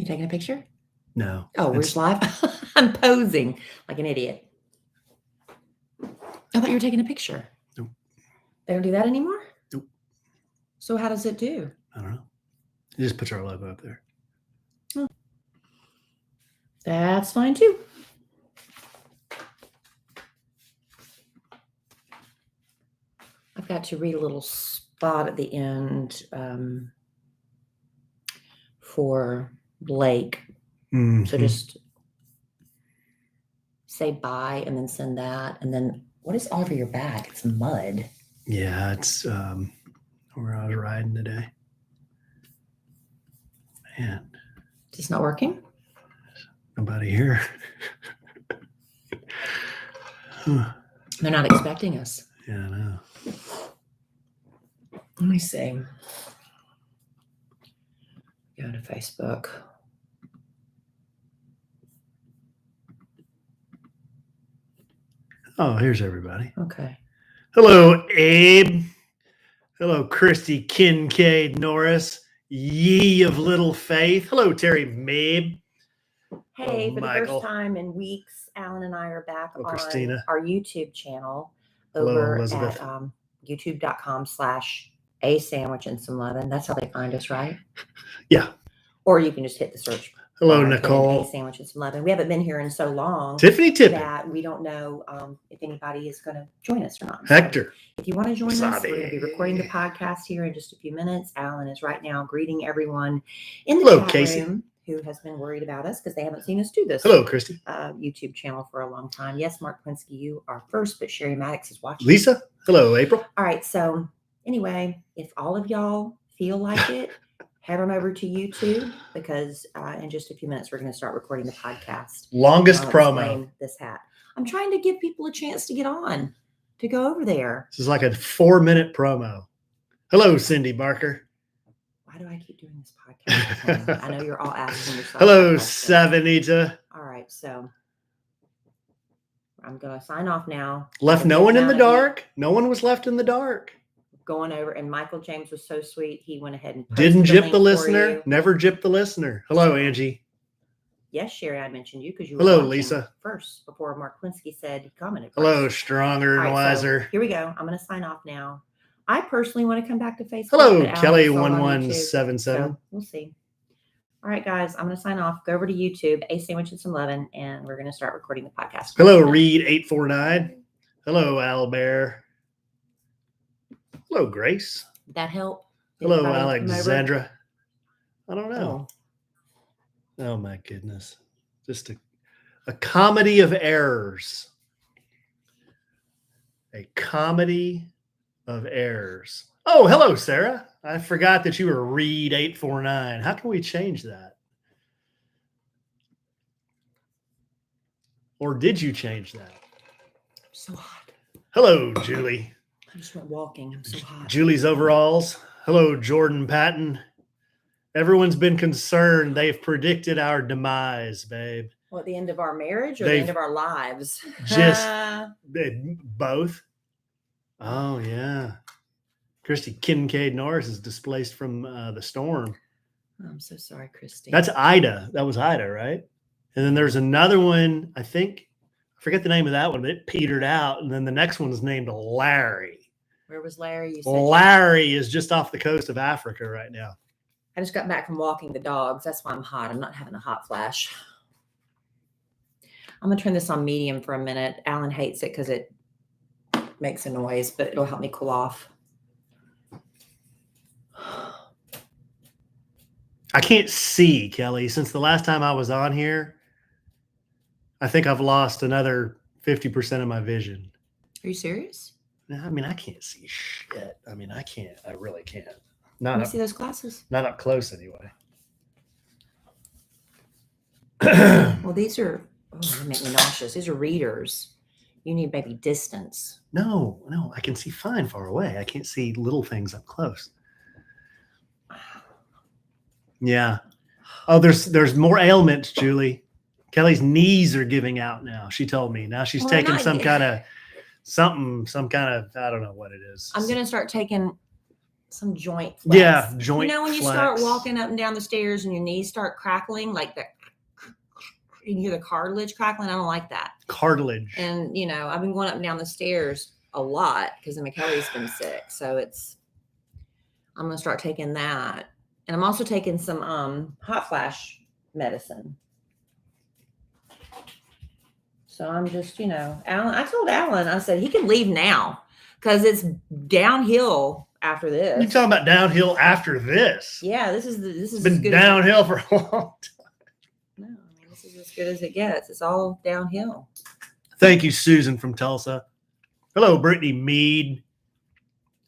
You taking a picture? No. Oh, we're just live? I'm posing like an idiot. I thought you were taking a picture. Nope. They don't do that anymore? Nope. So how does it do? I don't know. It just puts our logo up there. Oh. That's fine too. I've got to read a little spot at the end for Blake. Mm-hmm. So just say bye and then send that. And then what is all over your back? It's mud. Yeah, it's where I was riding today. Man. Is this not working? Nobody here. They're not expecting us. Yeah, I know. Let me see. Go to Facebook. Oh, here's everybody. Okay. Hello, Abe. Hello, Christy Kincaid Norris. Ye of little faith. Hello, Terry Mabe. Hey, for Michael. the first time in weeks, Alan and I are back on Christina. our YouTube channel Hello, over Elizabeth. at youtube.com/A Sandwich and Some Lovin. That's how they find us, right? Yeah. Or you can just hit the search. Hello, bar, Nicole. A Sandwich and Some Lovin. We haven't been here in so long. Tiffany Tippett. That we don't know if anybody is going to join us or not. Hector. So if you want to join us, Zabi. we're going to be recording the podcast here in just a few minutes. Alan is right now greeting everyone in the Hello, chat Casey. room who has been worried about us because they haven't seen us do this. Hello, Christy. YouTube channel for a long time. Yes, Mark Plinsky, you are first, but Sherry Maddox is watching. Lisa. Hello, April. All right. So anyway, if all of y'all feel like it, head on over to YouTube because in just a few minutes, we're going to start recording the podcast. Longest promo. Explain this hat. I'm trying to give people a chance to get on, to go over there. This is like a 4-minute promo. Hello, Cindy Barker. Why do I keep doing this podcast? I know you're all asking yourself. Hello, Savanita. All right. So I'm going to sign off now. Left no one in the dark. No one was left in the dark. Going over, and Michael James was so sweet. He went ahead and didn't gyp the listener. Never gyp the listener. Hello, Angie. Yes, Sherry, I mentioned you because you were hello, Lisa. First before Mark Plinsky said he commented. Hello, stronger and wiser. So here we go. I'm going to sign off now. I personally want to come back to Facebook. Hello, Kellie 1177. So we'll see. All right, guys, I'm going to sign off. Go over to YouTube, A Sandwich and Some Lovin, and we're going to start recording the podcast. Hello, Reed 849. Hello, Albert. Hello, Grace. Did that help? Hello, Alexandra. I don't know. Oh my goodness. Just a comedy of errors. A comedy of errors. Oh, hello, Sarah. I forgot that you were Reed 849. How can we change that? Or did you change that? I'm so hot. Hello, Julie. I just went walking. I'm so hot. Julie's overalls. Hello, Jordan Patton. Everyone's been concerned. They've predicted our demise, babe. Well, at the end of our marriage or the end of our lives? Just both. Oh, yeah. Christy Kincaid Norris is displaced from the storm. I'm so sorry, Christy. That's Ida. That was Ida, right? And then there's another one, I think. I forget the name of that one, but it petered out. And then the next one is named Larry. Where was Larry? You said Larry is just off the coast of Africa right now. I just got back from walking the dogs. That's why I'm hot. I'm not having a hot flash. I'm going to turn this on medium for a minute. Alan hates it because it makes a noise, but it'll help me cool off. I can't see, Kelly. Since the last time I was on here, I think I've lost another 50% of my vision. Are you serious? I mean, I can't see shit. I mean, I can't. I really can't. Let me see those glasses. Not up close, anyway. Well, these are, they make me nauseous. These are readers. You need maybe distance. No, I can see fine far away. I can't see little things up close. Yeah. Oh, there's more ailments, Julie. Kelly's knees are giving out now. She told me. Now she's taking some kind of, I don't know what it is. I'm going to start taking some joint flex. Yeah, joint when you flex. start walking up and down the stairs and your knees start crackling, like that, you hear the cartilage crackling. I don't like that. Cartilage. And, I've been going up and down the stairs a lot because Kelly's been sick. So I'm going to start taking that. And I'm also taking some hot flash medicine. So I'm just, Alan, I told Alan, I said, he can leave now because it's downhill after this. You talking about downhill after this? Yeah, this is it's been downhill for a long time. No, this is as good as it gets. It's all downhill. Thank you, Susan from Tulsa. Hello, Brittany Mead.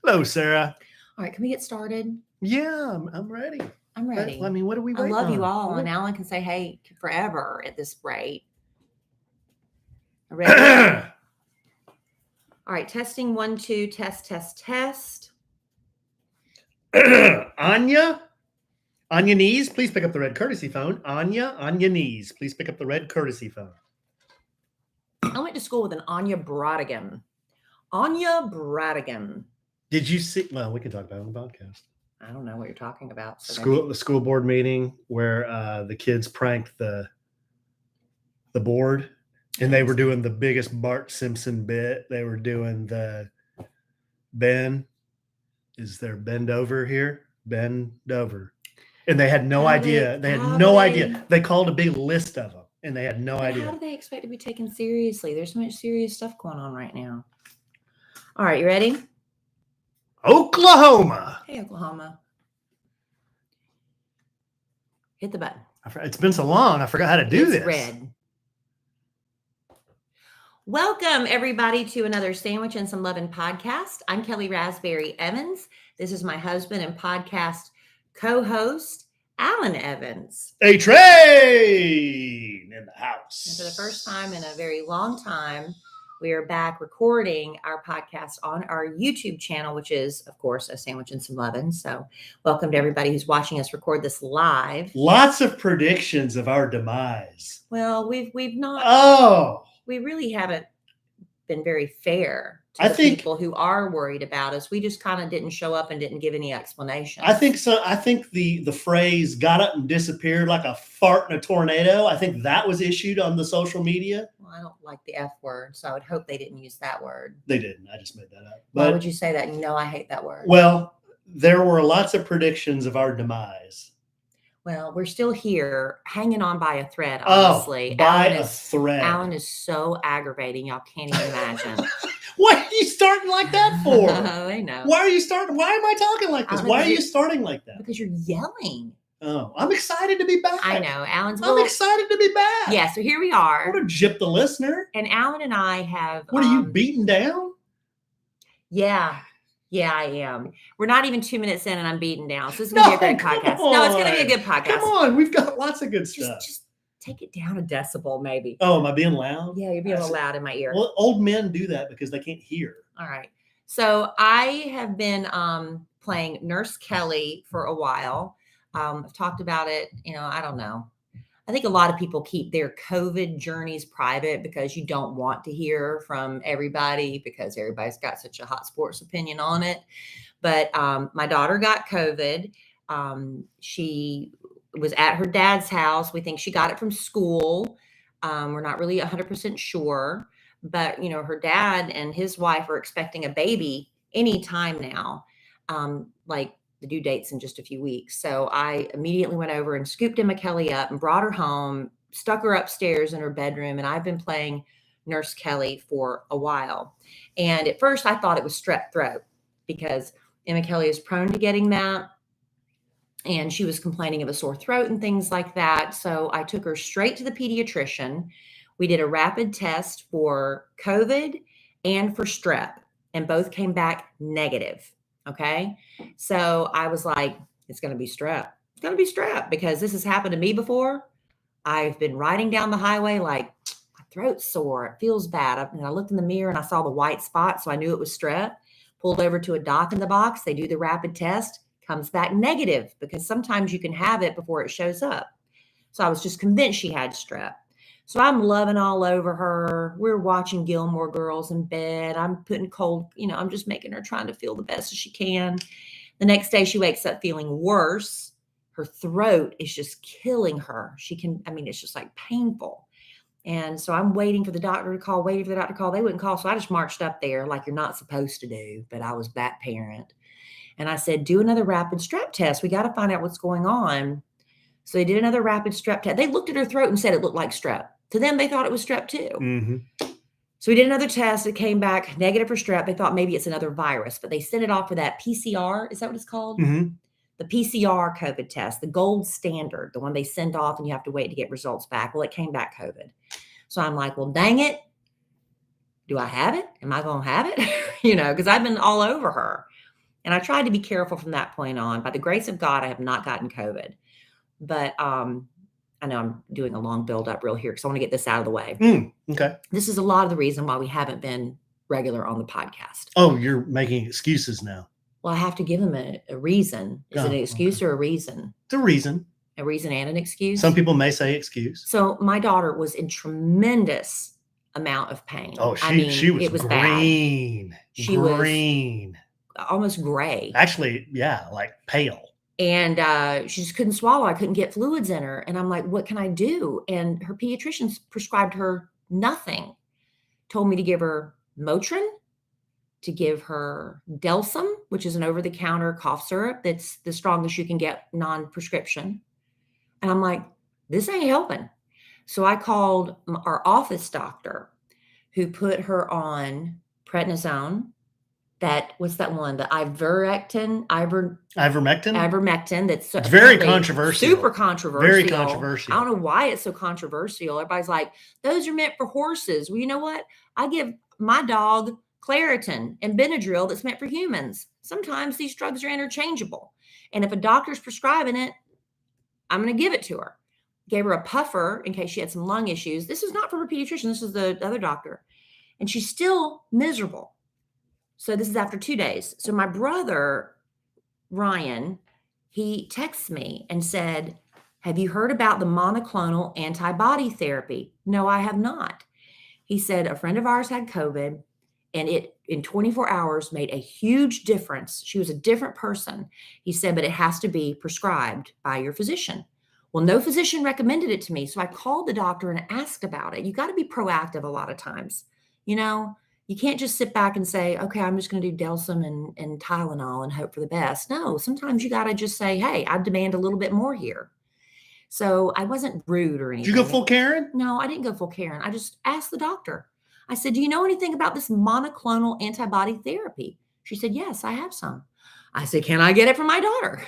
Hello, Sarah. All right, can we get started? Yeah, I'm ready. I'm ready. I mean, what are we waiting I love on? you all, and Alan can say, hey, forever at this rate. Ready? All right, testing 1, 2, test. Anya Knees, please pick up the red courtesy phone. Anya Knees, please pick up the red courtesy phone. I went to school with an Anya Bradigan. Anya Bradigan. Did you see? Well, we can talk about it on the podcast. I don't know what you're talking about. The school board meeting where the kids pranked the board, and they were doing the biggest Bart Simpson bit. They were doing the Ben. Is there bend over here? Bend over. And they had no idea. They had no idea. They called a big list of them, and they had no idea. How do they expect to be taken seriously? There's so much serious stuff going on right now. All right, you ready? Oklahoma. Hey, Oklahoma. Hit the button. It's been so long, I forgot how to do this. Red. Welcome, everybody, to another Sandwich and Some Lovin' podcast. I'm Kellie Rasberry Evans. This is my husband and podcast co-host, Alan Evans. A train in the house. And for the first time in a very long time, we are back recording our podcast on our YouTube channel, which is, of course, a Sandwich and Some Lovin'. So welcome to everybody who's watching us record this live. Lots of predictions of our demise. Well, we've not. Oh. We really haven't been very fair to people who are worried about us. We just kind of didn't show up and didn't give any explanation. I think so. I think the phrase got up and disappeared like a fart in a tornado. I think that was issued on the social media. Well, I don't like the F word, so I would hope they didn't use that word. They didn't. I just made that up. Why would you say that? I hate that word. Well, there were lots of predictions of our demise. Well, we're still here, hanging on by a thread, honestly. Thread. Alan is so aggravating, y'all can't even imagine. What are you starting like that for? I know. Why are you starting? Why am I talking like this? Why are you starting like that? Because you're yelling. Oh, I'm excited to be back. I know. I'm excited to be back. Yeah, so here we are. I want to gyp the listener. And Alan and I have... What are you, beaten down? Yeah, I am. We're not even 2 minutes in and I'm beaten down. So this is going to be a great podcast. No, it's going to be a good podcast. Come on. We've got lots of good stuff. Just take it down a decibel, maybe. Oh, am I being loud? Yeah, you're being a little loud in my ear. Well, old men do that because they can't hear. All right. So I have been playing Nurse Kellie for a while. I've talked about it. I don't know. I think a lot of people keep their COVID journeys private because you don't want to hear from everybody because everybody's got such a hot sports opinion on it. But my daughter got COVID. She was at her dad's house. We think she got it from school. We're not really 100% sure. But, her dad and his wife are expecting a baby anytime now. The due date's in just a few weeks. So I immediately went over and scooped Emma Kellie up and brought her home, stuck her upstairs in her bedroom. And I've been playing Nurse Kellie for a while. And at first I thought it was strep throat because Emma Kellie is prone to getting that. And she was complaining of a sore throat and things like that. So I took her straight to the pediatrician. We did a rapid test for COVID and for strep, and both came back negative. Okay. So I was like, it's going to be strep. It's going to be strep because this has happened to me before. I've been riding down the highway like my throat's sore. It feels bad. And I looked in the mirror and I saw the white spot. So I knew it was strep. Pulled over to a doc in the box. They do the rapid test, comes back negative because sometimes you can have it before it shows up. So I was just convinced she had strep. So I'm loving all over her. We're watching Gilmore Girls in bed. I'm putting cold, I'm just making her trying to feel the best as she can. The next day she wakes up feeling worse. Her throat is just killing her. It's just like painful. And so I'm waiting for the doctor to call, They wouldn't call. So I just marched up there like you're not supposed to do, but I was that parent. And I said, do another rapid strep test. We got to find out what's going on. So they did another rapid strep test. They looked at her throat and said it looked like strep. To them, they thought it was strep too. Mm-hmm. So we did another test. It came back negative for strep. They thought maybe it's another virus, but they sent it off for that PCR. Is that what it's called? Mm-hmm. The PCR COVID test, the gold standard, the one they send off and you have to wait to get results back. Well, it came back COVID. So I'm like, well, dang it. Do I have it? Am I going to have it? Because I've been all over her. And I tried to be careful from that point on. By the grace of God, I have not gotten COVID. But I know I'm doing a long build up real here because I want to get this out of the way. Okay. This is a lot of the reason why we haven't been regular on the podcast. Oh, you're making excuses now. Well, I have to give them a reason. Is it an excuse or a reason? It's a reason. A reason and an excuse? Some people may say excuse. So my daughter was in tremendous amount of pain. Oh, she was green. Bad. She was almost gray. Actually, yeah, like pale. And she just couldn't swallow. I couldn't get fluids in her. And I'm like, what can I do? And her pediatrician prescribed her nothing. Told me to give her Motrin, to give her Delsum, which is an over-the-counter cough syrup that's the strongest you can get non-prescription. And I'm like, this ain't helping. So I called our office doctor who put her on prednisone. What's that one? The ivermectin. That's very controversial. Super controversial. Very controversial. I don't know why it's so controversial. Everybody's like, those are meant for horses. Well, you know what? I give my dog Claritin and Benadryl that's meant for humans. Sometimes these drugs are interchangeable. And if a doctor's prescribing it, I'm going to give it to her. Gave her a puffer in case she had some lung issues. This is not from her pediatrician. This is the other doctor. And she's still miserable. So this is after 2 days. So my brother, Ryan, he texts me and said, have you heard about the monoclonal antibody therapy? No, I have not. He said, a friend of ours had COVID and it in 24 hours made a huge difference. She was a different person. He said, but it has to be prescribed by your physician. Well, no physician recommended it to me. So I called the doctor and asked about it. You got to be proactive a lot of times. You can't just sit back and say, okay, I'm just going to do Delsum and Tylenol and hope for the best. No, sometimes you got to just say, hey, I demand a little bit more here. So I wasn't rude or anything. Did you go full Karen? No, I didn't go full Karen. I just asked the doctor. I said, do you know anything about this monoclonal antibody therapy? She said, yes, I have some. I said, can I get it for my daughter?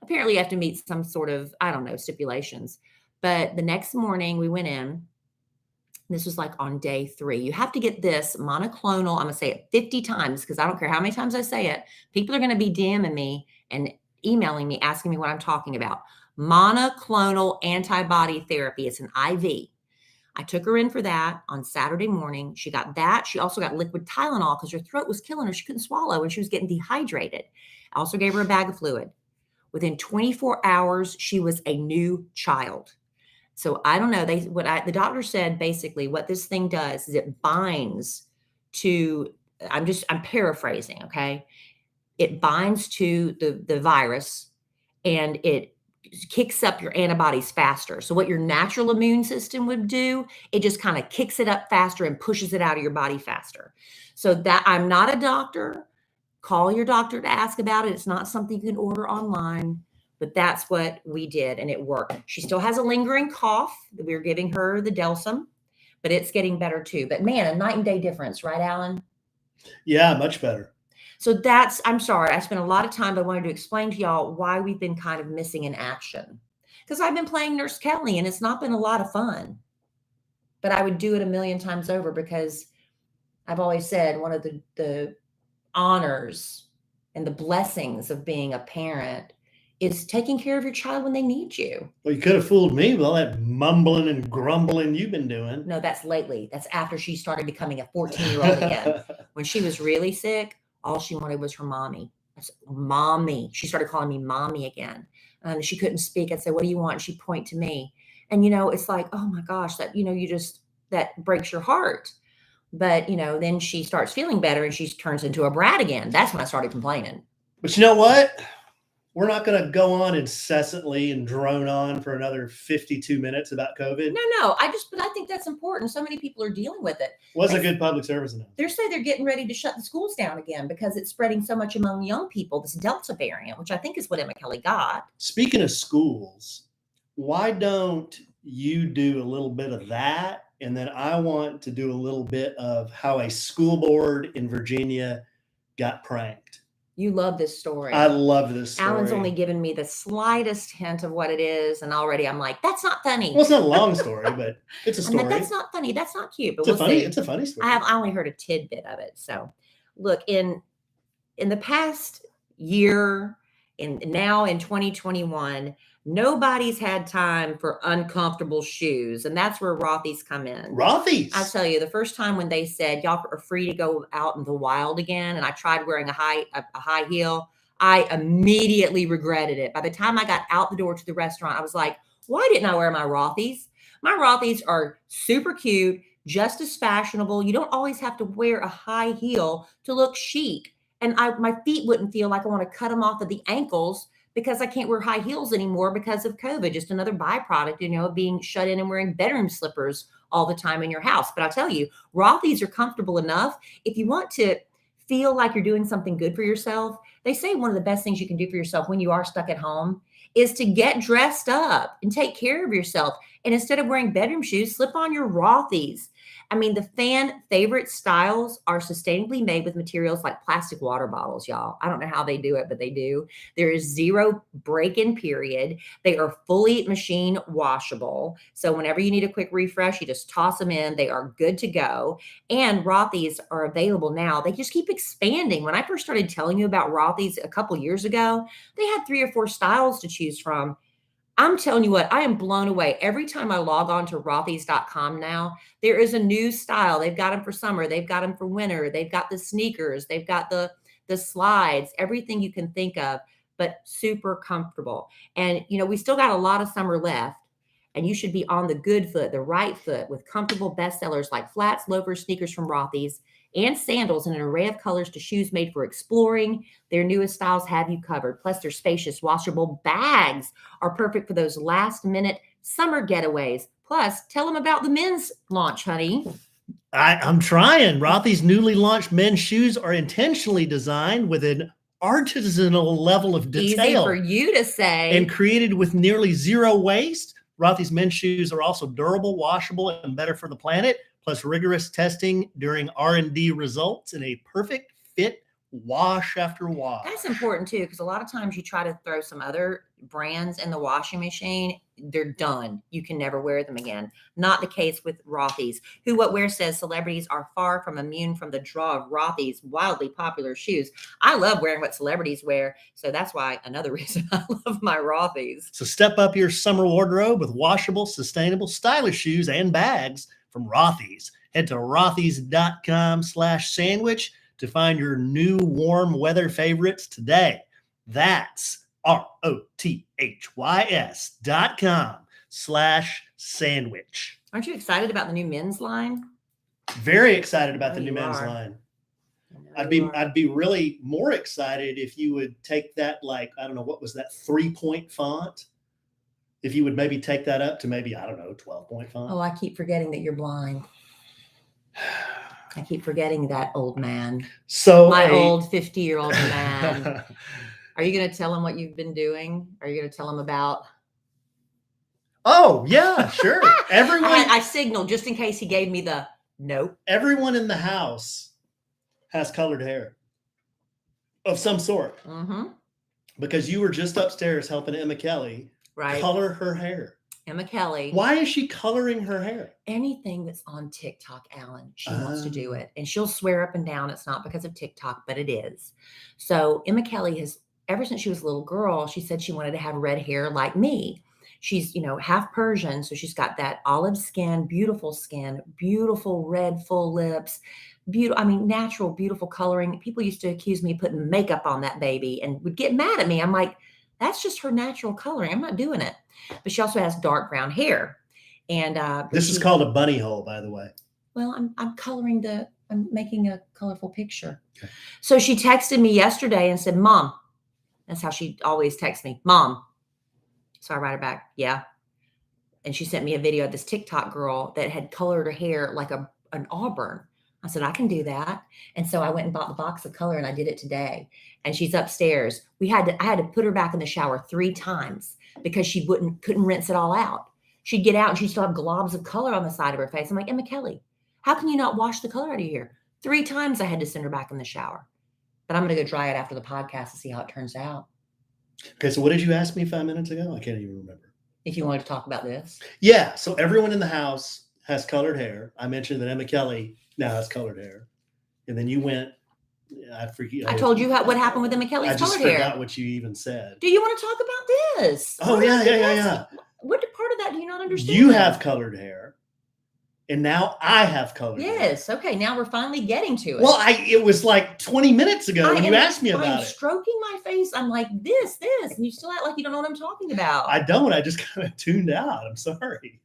Apparently you have to meet some sort of, stipulations. But the next morning we went in. This was like on day 3. You have to get this monoclonal. I'm going to say it 50 times because I don't care how many times I say it. People are going to be DMing me and emailing me, asking me what I'm talking about. Monoclonal antibody therapy. It's an IV. I took her in for that on Saturday morning. She got that. She also got liquid Tylenol because her throat was killing her. She couldn't swallow and she was getting dehydrated. I also gave her a bag of fluid. Within 24 hours, she was a new child. So I don't know. The doctor said basically what this thing does is it binds to, I'm paraphrasing, okay? It binds to the virus and it kicks up your antibodies faster. So what your natural immune system would do, it just kind of kicks it up faster and pushes it out of your body faster. So that I'm not a doctor. Call your doctor to ask about it. It's not something you can order online. But that's what we did, and it worked. She still has a lingering cough. We were giving her the Delsum, but it's getting better too. But man, a night and day difference, right, Alan? Yeah, much better. So I'm sorry. I spent a lot of time, but I wanted to explain to y'all why we've been kind of missing in action. Because I've been playing Nurse Kellie, and it's not been a lot of fun. But I would do it a million times over because I've always said one of the honors and the blessings of being a parent is taking care of your child when they need you. Well, you could have fooled me with all that mumbling and grumbling you've been doing. No, that's lately. That's after she started becoming a 14-year-old again. When she was really sick, all she wanted was her mommy. I said, mommy. She started calling me mommy again. And she couldn't speak. I'd say, what do you want? She'd point to me. And, it's like, oh my gosh, that, that breaks your heart. But, then she starts feeling better and she turns into a brat again. That's when I started complaining. But you know what? We're not going to go on incessantly and drone on for another 52 minutes about COVID. No. But I think that's important. So many people are dealing with it. Was a good public service announcement. They say they're getting ready to shut the schools down again because it's spreading so much among young people, this Delta variant, which I think is what Emma Kellie got. Speaking of schools, why don't you do a little bit of that? And then I want to do a little bit of how a school board in Virginia got pranked. You love this story. I love this story. Alan's only given me the slightest hint of what it is, and already I'm like, that's not funny. Well, it's not a long story, but it's a story. That's not funny. That's not cute. But it's a funny story. I only heard a tidbit of it. So, look, in the past year, now in 2021, nobody's had time for uncomfortable shoes, and that's where Rothy's come in. Rothy's. I tell you, the first time when they said y'all are free to go out in the wild again, and I tried wearing a high heel, I immediately regretted it. By the time I got out the door to the restaurant, I was like, why didn't I wear my Rothy's? My Rothy's are super cute, just as fashionable. You don't always have to wear a high heel to look chic. And my feet wouldn't feel like I want to cut them off at the ankles because I can't wear high heels anymore because of COVID. Just another byproduct, of being shut in and wearing bedroom slippers all the time in your house. But I'll tell you, Rothy's are comfortable enough. If you want to feel like you're doing something good for yourself, they say one of the best things you can do for yourself when you are stuck at home is to get dressed up and take care of yourself. And instead of wearing bedroom shoes, slip on your Rothy's. I mean, the fan favorite styles are sustainably made with materials like plastic water bottles, y'all. I don't know how they do it, but they do. There is zero break-in period. They are fully machine washable. So whenever you need a quick refresh, you just toss them in. They are good to go. And Rothy's are available now. They just keep expanding. When I first started telling you about Rothy's a couple years ago, they had 3 or 4 styles to choose from. I'm telling you what, I am blown away. Every time I log on to rothys.com now, there is a new style. They've got them for summer. They've got them for winter. They've got the sneakers. They've got the slides, everything you can think of, but super comfortable. And, we still got a lot of summer left, and you should be on the good foot, the right foot, with comfortable bestsellers like flats, loafers, sneakers from Rothy's, and sandals in an array of colors to shoes made for exploring. Their newest styles have you covered. Plus, their spacious washable bags are perfect for those last-minute summer getaways. Plus, tell them about the men's launch, honey. I'm trying. Rothy's newly launched men's shoes are intentionally designed with an artisanal level of detail. Easy for you to say. And created with nearly zero waste. Rothy's men's shoes are also durable, washable, and better for the planet. Plus rigorous testing during R&D results in a perfect fit wash after wash. That's important too, because a lot of times you try to throw some other brands in the washing machine, they're done. You can never wear them again. Not the case with Rothy's. Who What Wear says celebrities are far from immune from the draw of Rothy's wildly popular shoes. I love wearing what celebrities wear, so that's why another reason I love my Rothy's. So step up your summer wardrobe with washable, sustainable, stylish shoes and bags from Rothy's. Head to rothys.com/sandwich to find your new warm weather favorites today. That's rothys.com/sandwich. Aren't you excited about the new men's line? Very excited about the new men's line. I'd be really more excited if you would take that, I don't know, what was that 3-point font? If you would maybe take that up to maybe, I don't know, 12-point font. Oh, I keep forgetting that you're blind. I keep forgetting that, old man. So my old 50-year-old man. Are you going to tell him what you've been doing? Are you going to tell him about? Oh, yeah, sure. Everyone. I signaled just in case he gave me the nope. Everyone in the house has colored hair of some sort. Mm-hmm. Because you were just upstairs helping Emma Kellie color her hair. Emma Kellie. Why is she coloring her hair? Anything that's on TikTok, Alan, she wants to do it. And she'll swear up and down it's not because of TikTok, but it is. So Emma Kellie has, ever since she was a little girl, she said she wanted to have red hair like me. She's, half Persian. So she's got that olive skin, beautiful red, full lips, natural, beautiful coloring. People used to accuse me of putting makeup on that baby and would get mad at me. I'm like, that's just her natural coloring. I'm not doing it. But she also has dark brown hair. And this is called a bunny hole, by the way. Well, I'm making a colorful picture. Okay. So she texted me yesterday and said, Mom, That's how she always texts me, Mom. So I write her back, yeah. And she sent me a video of this TikTok girl that had colored her hair like an auburn. I said, I can do that. And so I went and bought the box of color and I did it today. And she's upstairs. I had to put her back in the shower 3 times because she couldn't rinse it all out. She'd get out and she'd still have globs of color on the side of her face. I'm like, Emma Kellie, how can you not wash the color out of your hair? 3 times I had to send her back in the shower. But I'm going to go dry it after the podcast to see how it turns out. Okay, so what did you ask me 5 minutes ago? I can't even remember. If you wanted to talk about this. Yeah, so everyone in the house has colored hair. I mentioned that Emma Kellie now has colored hair. And then you went, I told you what happened with Emma Kellie's colored hair. I just forgot what you even said. Do you want to talk about this? Oh, yeah. What part of that do you not understand? You have colored hair. And now I have colored hair. Yes. Okay. Now we're finally getting to it. Well, it was like 20 minutes ago when you asked me about I'm it. stroking my face. I'm like, this. And you still act like you don't know what I'm talking about. I don't. I just kind of tuned out. I'm sorry.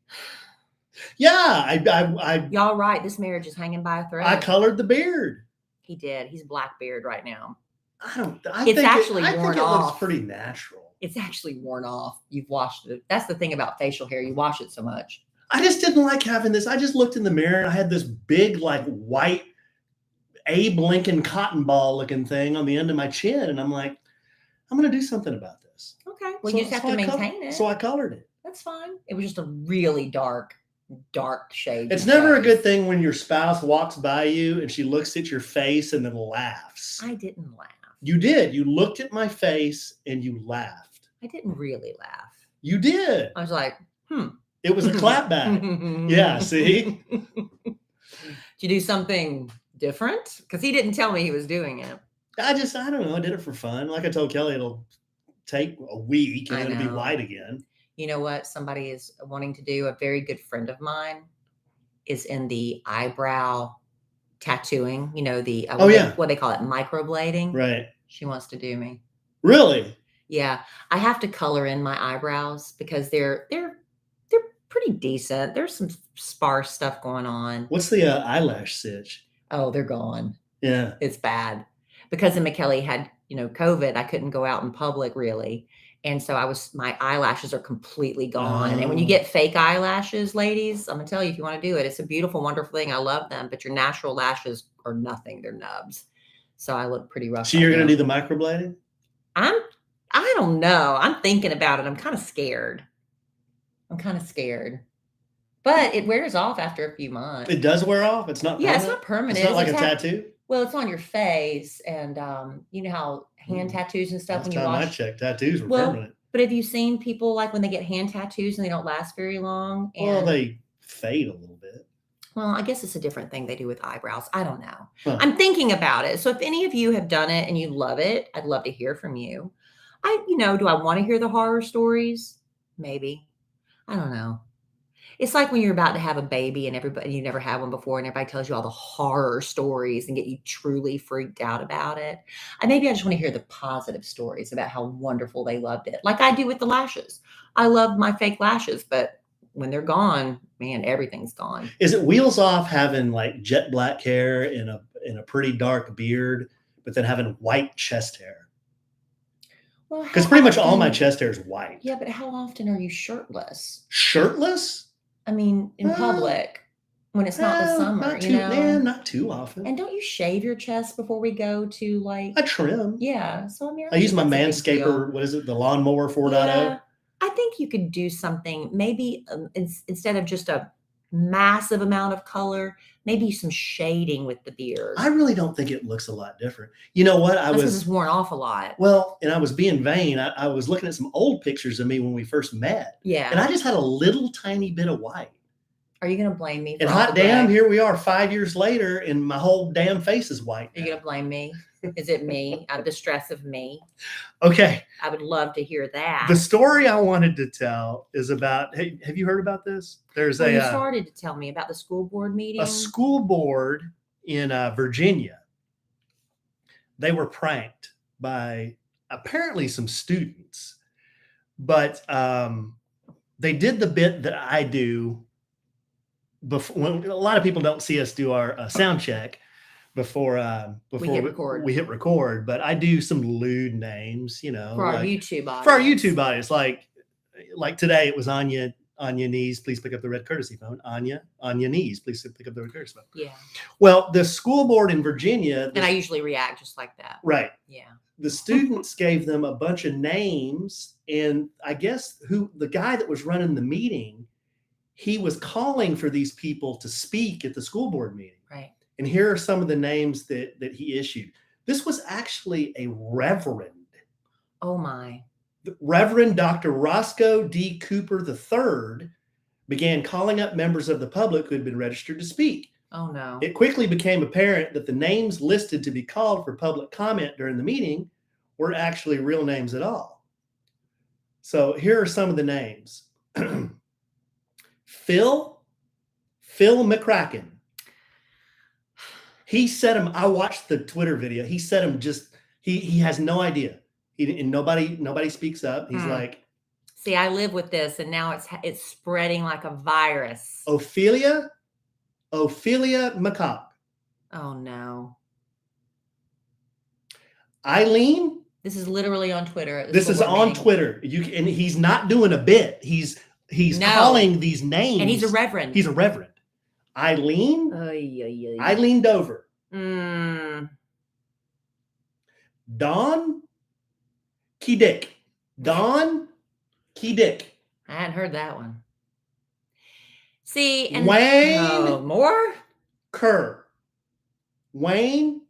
Yeah. Y'all right. This marriage is hanging by a thread. I colored the beard. He did. He's black beard right now. I think worn it off. looks pretty natural. It's actually worn off. You've washed it. That's the thing about facial hair. You wash it so much. I just didn't like having this. I just looked in the mirror and I had this big, like, white Abe Lincoln cotton ball looking thing on the end of my chin. And I'm like, I'm going to do something about this. Okay. Well, you just have to maintain it. So I colored it. That's fine. It was just a really dark shade. It's never a good thing when your spouse walks by you and she looks at your face and then laughs. I didn't laugh. You did. You looked at my face and you laughed. I didn't really laugh. You did. I was like, It was a clapback. Yeah, see? Did you do something different? Because he didn't tell me he was doing it. I don't know. I did it for fun. Like I told Kellie, it'll take a week and it'll be white again. You know what? Somebody is wanting to do. A very good friend of mine is in the eyebrow tattooing. You know, what they call it, microblading. Right. She wants to do me. Really? Yeah. I have to color in my eyebrows because they're pretty decent. There's some sparse stuff going on. What's the eyelash sitch? Oh, they're gone. Yeah. It's bad. Because Emma Kellie had, COVID, I couldn't go out in public really. And so my eyelashes are completely gone. And when you get fake eyelashes, ladies, I'm gonna tell you, if you want to do it, it's a beautiful, wonderful thing. I love them, but your natural lashes are nothing. They're nubs. So I look pretty rough. So you're going to do the microblading? I don't know. I'm thinking about it. I'm kind of scared. But it wears off after a few months. It does wear off? It's not permanent? Yeah, it's not permanent. It's not like a tattoo? Well, it's on your face. And you know how hand tattoos and stuff, Last time I checked, tattoos were permanent. But have you seen people like when they get hand tattoos and they don't last very long? Well, they fade a little bit. Well, I guess it's a different thing they do with eyebrows. I don't know. Huh. I'm thinking about it. So if any of you have done it and you love it, I'd love to hear from you. Do I want to hear the horror stories? Maybe. I don't know. It's like when you're about to have a baby and you never had one before and everybody tells you all the horror stories and get you truly freaked out about it. Maybe I just want to hear the positive stories about how wonderful they loved it. Like I do with the lashes. I love my fake lashes, but when they're gone, man, everything's gone. Is it wheels off having like jet black hair in a pretty dark beard, but then having white chest hair? Well, because pretty much all my chest hair is white. Yeah, but how often are you shirtless? Shirtless? I mean, in public, when it's not the summer, not too often. And don't you shave your chest before we go to like? I trim. Yeah, so I use my Manscaper. What is it? The Lawnmower 4.0. Yeah, I think you could do something. Maybe instead of just a massive amount of color, maybe some shading with the beard. I really don't think it looks a lot different. You know what? It's worn off a lot. Well, and I was being vain. I was looking at some old pictures of me when we first met. Yeah. And I just had a little tiny bit of white. Are you going to blame me? And hot damn, here we are 5 years later and my whole damn face is white. Are you going to blame me? Is it me? The stress of me? Okay. I would love to hear that. The story I wanted to tell is about, hey, have you heard about this? You started to tell me about the school board meeting. A school board in Virginia. They were pranked by apparently some students, but they did the bit that I do before. When a lot of people don't see us do our sound check, before We hit record. we hit record, but I do some lewd names, For our YouTube audience. For our YouTube audience, like today, it was Anya Knees, please pick up the red courtesy phone. Anya Knees, please pick up the red courtesy phone. Yeah. Well, the school board in Virginia, and I usually react just like that. Right. Yeah. The students gave them a bunch of names, and I guess the guy that was running the meeting, he was calling for these people to speak at the school board meeting. Right. And here are some of the names that he issued. This was actually a reverend. Oh my. Reverend Dr. Roscoe D. Cooper III began calling up members of the public who had been registered to speak. Oh no. It quickly became apparent that the names listed to be called for public comment during the meeting were actually real names at all. So here are some of the names. Phil McCracken. He said him, I watched the Twitter video. He said him he has no idea. And nobody speaks up. He's like, see, I live with this, and now it's spreading like a virus. Ophelia McCock. Oh no. Eileen. This is literally on Twitter. This is on Twitter. And he's not doing a bit. He's calling these names. And he's a reverend. He's a reverend. Eileen. Eileen Dover. Don Keydick. Don Keydick. I hadn't heard that one. See, and Wayne more? Kerr. Wayne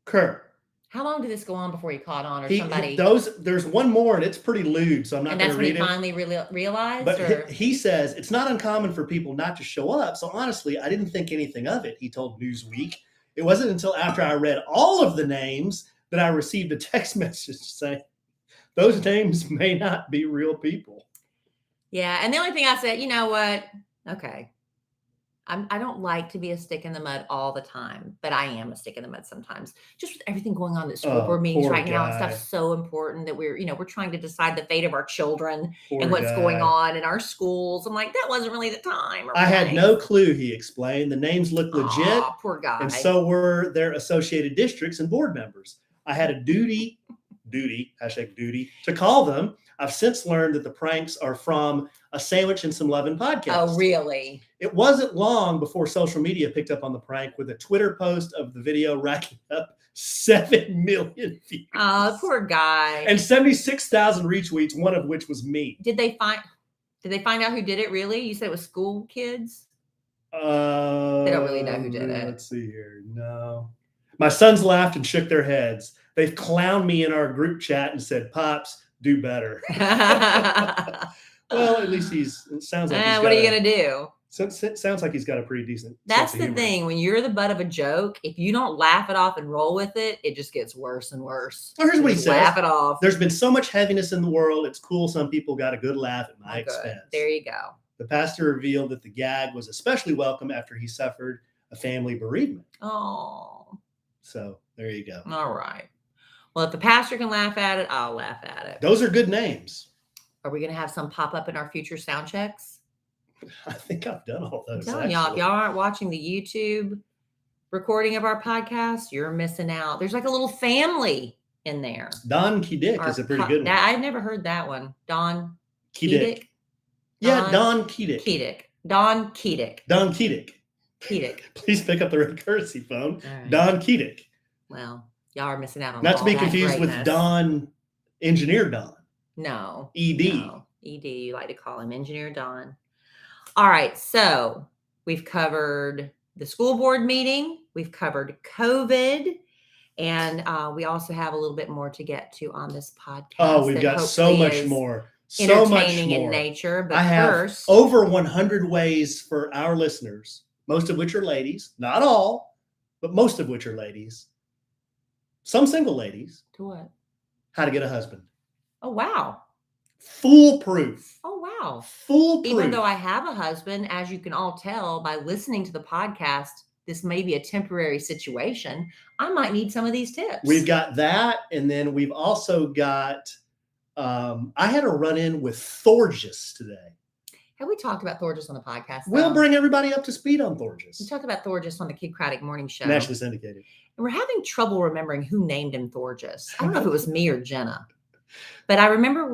Kerr. How long did this go on before he caught on, or somebody? There's one more, and it's pretty lewd, so I'm not going to read it. And that's when he finally realized? But he says, it's not uncommon for people not to show up, so honestly, I didn't think anything of it, he told Newsweek. It wasn't until after I read all of the names that I received a text message saying, those names may not be real people. Yeah, and the only thing I said, you know what? Okay. I don't like to be a stick in the mud all the time, but I am a stick in the mud sometimes. Just with everything going on at school board meetings right now and stuff, so important that we're trying to decide the fate of our children and what's going on in our schools. I'm like, that wasn't really the time. I had no clue, he explained. The names looked legit. Poor guy. And so were their associated districts and board members. I had a duty, to call them. I've since learned that the pranks are from a Sandwich and Some Lovin' podcast. Oh, really? It wasn't long before social media picked up on the prank with a Twitter post of the video racking up 7 million views. Oh, poor guy. And 76,000 retweets, one of which was me. Did they find out who did it really? You said it was school kids? They don't really know who did it. Let's see here. No. My sons laughed and shook their heads. They've clowned me in our group chat and said, Pops, do better. Well, at least it sounds like what are you going to do? Sounds like he's got a pretty decent That's the thing. When you're the butt of a joke, if you don't laugh it off and roll with it, it just gets worse and worse. Well, here's what he says. Laugh it off. There's been so much heaviness in the world. It's cool. Some people got a good laugh at my expense. There you go. The pastor revealed that the gag was especially welcome after he suffered a family bereavement. Oh. So there you go. All right. Well, if the pastor can laugh at it, I'll laugh at it. Those are good names. Are we going to have some pop up in our future sound checks? I think I've done all those. I'm telling y'all, if y'all aren't watching the YouTube recording of our podcast, you're missing out. There's like a little family in there. Don Keydick is a pretty good one. I've never heard that one. Don Keydick. Yeah, Don Keydick. Don Keydick. Don Keydick. Keydick. Please pick up the red courtesy phone. Right. Don Keydick. Well, y'all are missing out on not to be confused with Don, Engineer Don. No. ED. No. ED, you like to call him Engineer Don. All right. So we've covered the school board meeting. We've covered COVID. And we also have a little bit more to get to on this podcast. Oh, we've got so much more. Entertaining in nature. But I have first, over 100 ways for our listeners, most of which are ladies. Not all, but most of which are ladies. Some single ladies. To what? How to get a husband. Oh, wow. Foolproof. Oh, wow. Foolproof. Even though I have a husband, as you can all tell by listening to the podcast, this may be a temporary situation. I might need some of these tips. We've got that. And then we've also got, I had a run-in with Thorgas today. Have we talked about Thorgas on the podcast? We'll though? bring everybody up to speed on We Thorgas. talked about Thorgas on the Kid Craddock morning show. Nationally syndicated. And we're having trouble remembering who named him Thorgas. I don't know if it was me or Jenna, but I remember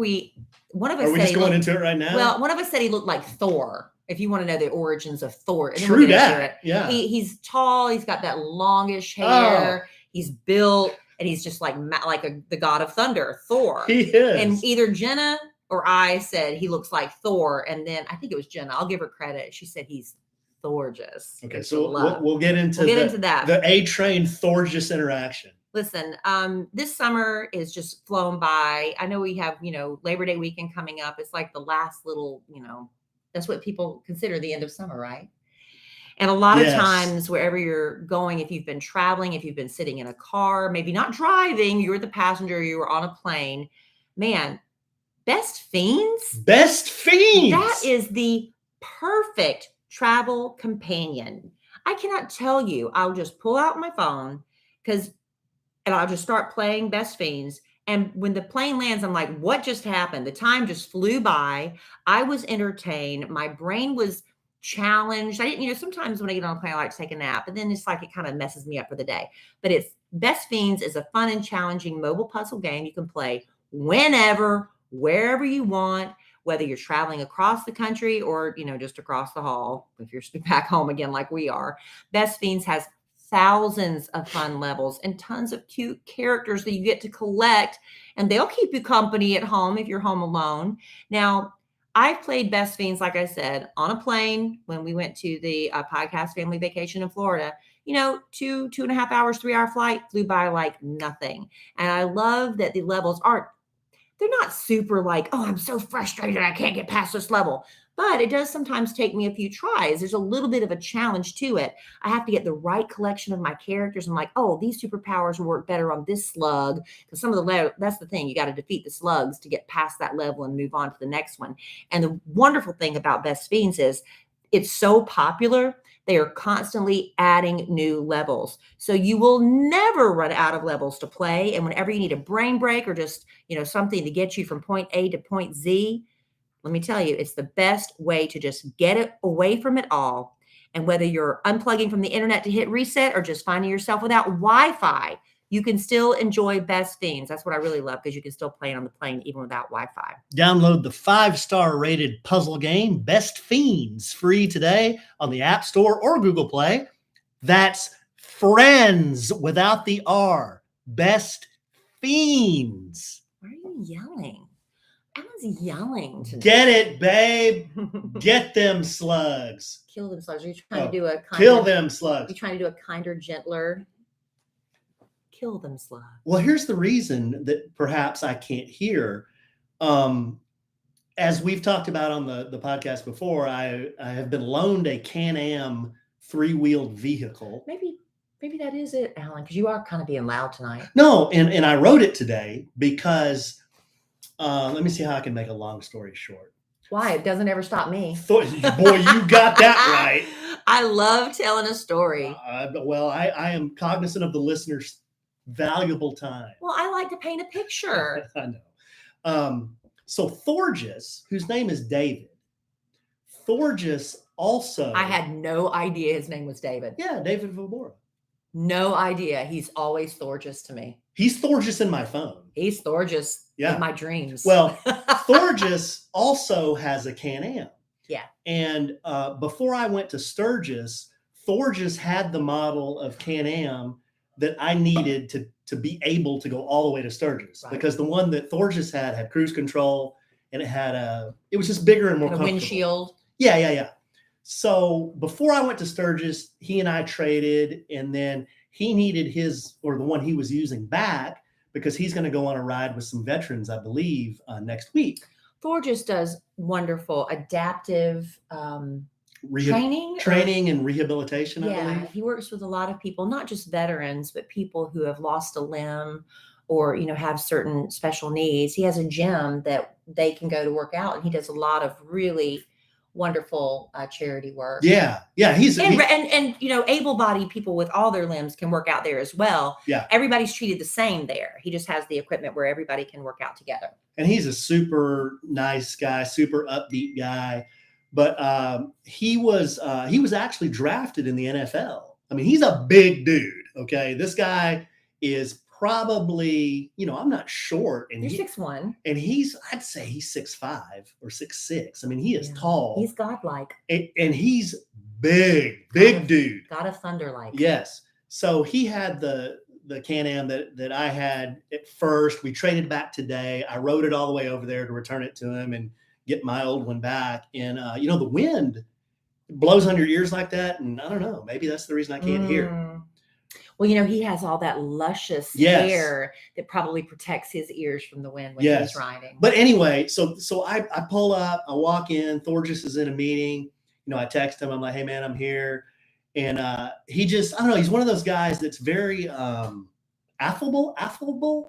one of us Are we said just he going looked, into it right now? well, one of us said he looked like Thor. If you want to know the origins of Thor, and then True we'll get into that. it. Yeah. He's tall. He's got that longish hair. He's built, and he's just like the god of thunder, Thor. He is. And either Jenna or I said he looks like Thor, and then I think it was Jenna. I'll give her credit. She said he's Thorgas. Okay, so we'll get into that. The A-Train Thorgas interaction. Listen, this summer is just flown by. I know we have, Labor Day weekend coming up. It's like the last little, that's what people consider the end of summer, right? And a lot of times, wherever you're going, if you've been traveling, if you've been sitting in a car, maybe not driving, you were the passenger, you were on a plane, man, Best Fiends? Best Fiends! That is the perfect travel companion. I cannot tell you. I'll just pull out my phone and I'll just start playing Best Fiends. And when the plane lands, I'm like, what just happened? The time just flew by. I was entertained. My brain was challenged. I didn't, sometimes when I get on a plane, I like to take a nap, and then it's like it kind of messes me up for the day. But Best Fiends is a fun and challenging mobile puzzle game you can play whenever, wherever you want, whether you're traveling across the country or, just across the hall, if you're back home again, like we are. Best Fiends has thousands of fun levels and tons of cute characters that you get to collect, and they'll keep you company at home if you're home alone. Now, I've played Best Fiends, like I said, on a plane when we went to the podcast family vacation in Florida. 2.5 hours, 3-hour flight flew by like nothing. And I love that the levels they're not super like, oh, I'm so frustrated, I can't get past this level. But it does sometimes take me a few tries. There's a little bit of a challenge to it. I have to get the right collection of my characters. I'm like, oh, these superpowers work better on this slug. Because that's the thing. You got to defeat the slugs to get past that level and move on to the next one. And the wonderful thing about Best Fiends is it's so popular. They are constantly adding new levels. So you will never run out of levels to play. And whenever you need a brain break or just, something to get you from point A to point Z, let me tell you, it's the best way to just get it away from it all. And whether you're unplugging from the internet to hit reset or just finding yourself without Wi-Fi, you can still enjoy Best Fiends. That's what I really love, because you can still play it on the plane even without Wi-Fi. Download the 5-star rated puzzle game Best Fiends free today on the App Store or Google Play. That's Friends without the R. Best Fiends. Why are you yelling? Alan's yelling tonight. Get it, babe. Get them slugs. Kill them slugs. Are you trying to do a kill them slugs? Are you trying to do a kinder, gentler? Kill them slugs. Well, here's the reason that perhaps I can't hear. As we've talked about on the podcast before, I have been loaned a Can-Am 3-wheeled vehicle. Maybe that is it, Alan, because you are kind of being loud tonight. No, and I wrote it today because let me see how I can make a long story short. Why? It doesn't ever stop me. Boy, you got that right. I love telling a story. Well, I am cognizant of the listener's valuable time. Well, I like to paint a picture. I know. So Thorgas, whose name is David, Thorgas also... I had no idea his name was David. Yeah, David Vobora. No idea. He's always Thorgas to me. He's Thorgas in my phone. He's Thorgas in my dreams. Well, Thorgas also has a Can-Am. Yeah. And before I went to Sturgis, Thorgas had the model of Can-Am that I needed to be able to go all the way to Sturgis. Right. Because the one that Thorgas had cruise control, and it was just bigger and more comfortable. Windshield. Yeah. So before I went to Sturgis, he and I traded, and then he needed the one he was using back, because he's going to go on a ride with some veterans, I believe, next week. Thorgas does wonderful adaptive training and rehabilitation. I believe he works with a lot of people, not just veterans, but people who have lost a limb or have certain special needs. He has a gym that they can go to work out, and he does a lot of really wonderful charity work. Yeah. He's able-bodied people with all their limbs can work out there as well. Yeah, everybody's treated the same there. He just has the equipment where everybody can work out together. And he's a super nice guy, super upbeat guy. But he was actually drafted in the NFL. I mean, he's a big dude. Okay, this guy is probably, I'm not short, and You're 6'1", and I'd say he's 6'5" or 6'6". I mean, he is Yeah. tall. He's godlike. And he's big dude. God of thunder like. Yes. So he had the Can-Am that I had at first. We traded back today. I rode it all the way over there to return it to him and get my old one back. And the wind blows on your ears like that, and I don't know, maybe that's the reason I can't hear. Well, he has all that luscious hair that probably protects his ears from the wind when he's riding. But anyway, so I pull up, I walk in, Thorgas is in a meeting. I text him, I'm like, hey man, I'm here. And he just, I don't know, he's one of those guys that's very affable.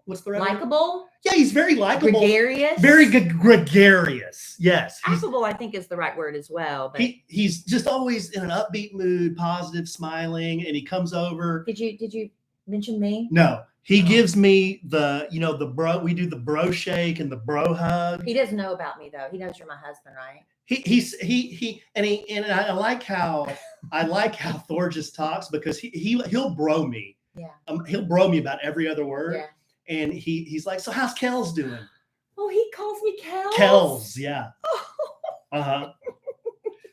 What's the right word? Likeable? Yeah, he's very likable. Gregarious? Very gregarious. Yes. Affable, I think, is the right word as well. But he's just always in an upbeat mood, positive, smiling, and he comes over. Did you mention me? No. He gives me the bro, we do the bro shake and the bro hug. He doesn't know about me though. He knows you're my husband, right? And I like how Thorgas talks, because he'll bro me. Yeah. He'll bro me about every other word. Yeah. And he's like, so how's Kells doing? Oh, he calls me Kells. Kells, yeah.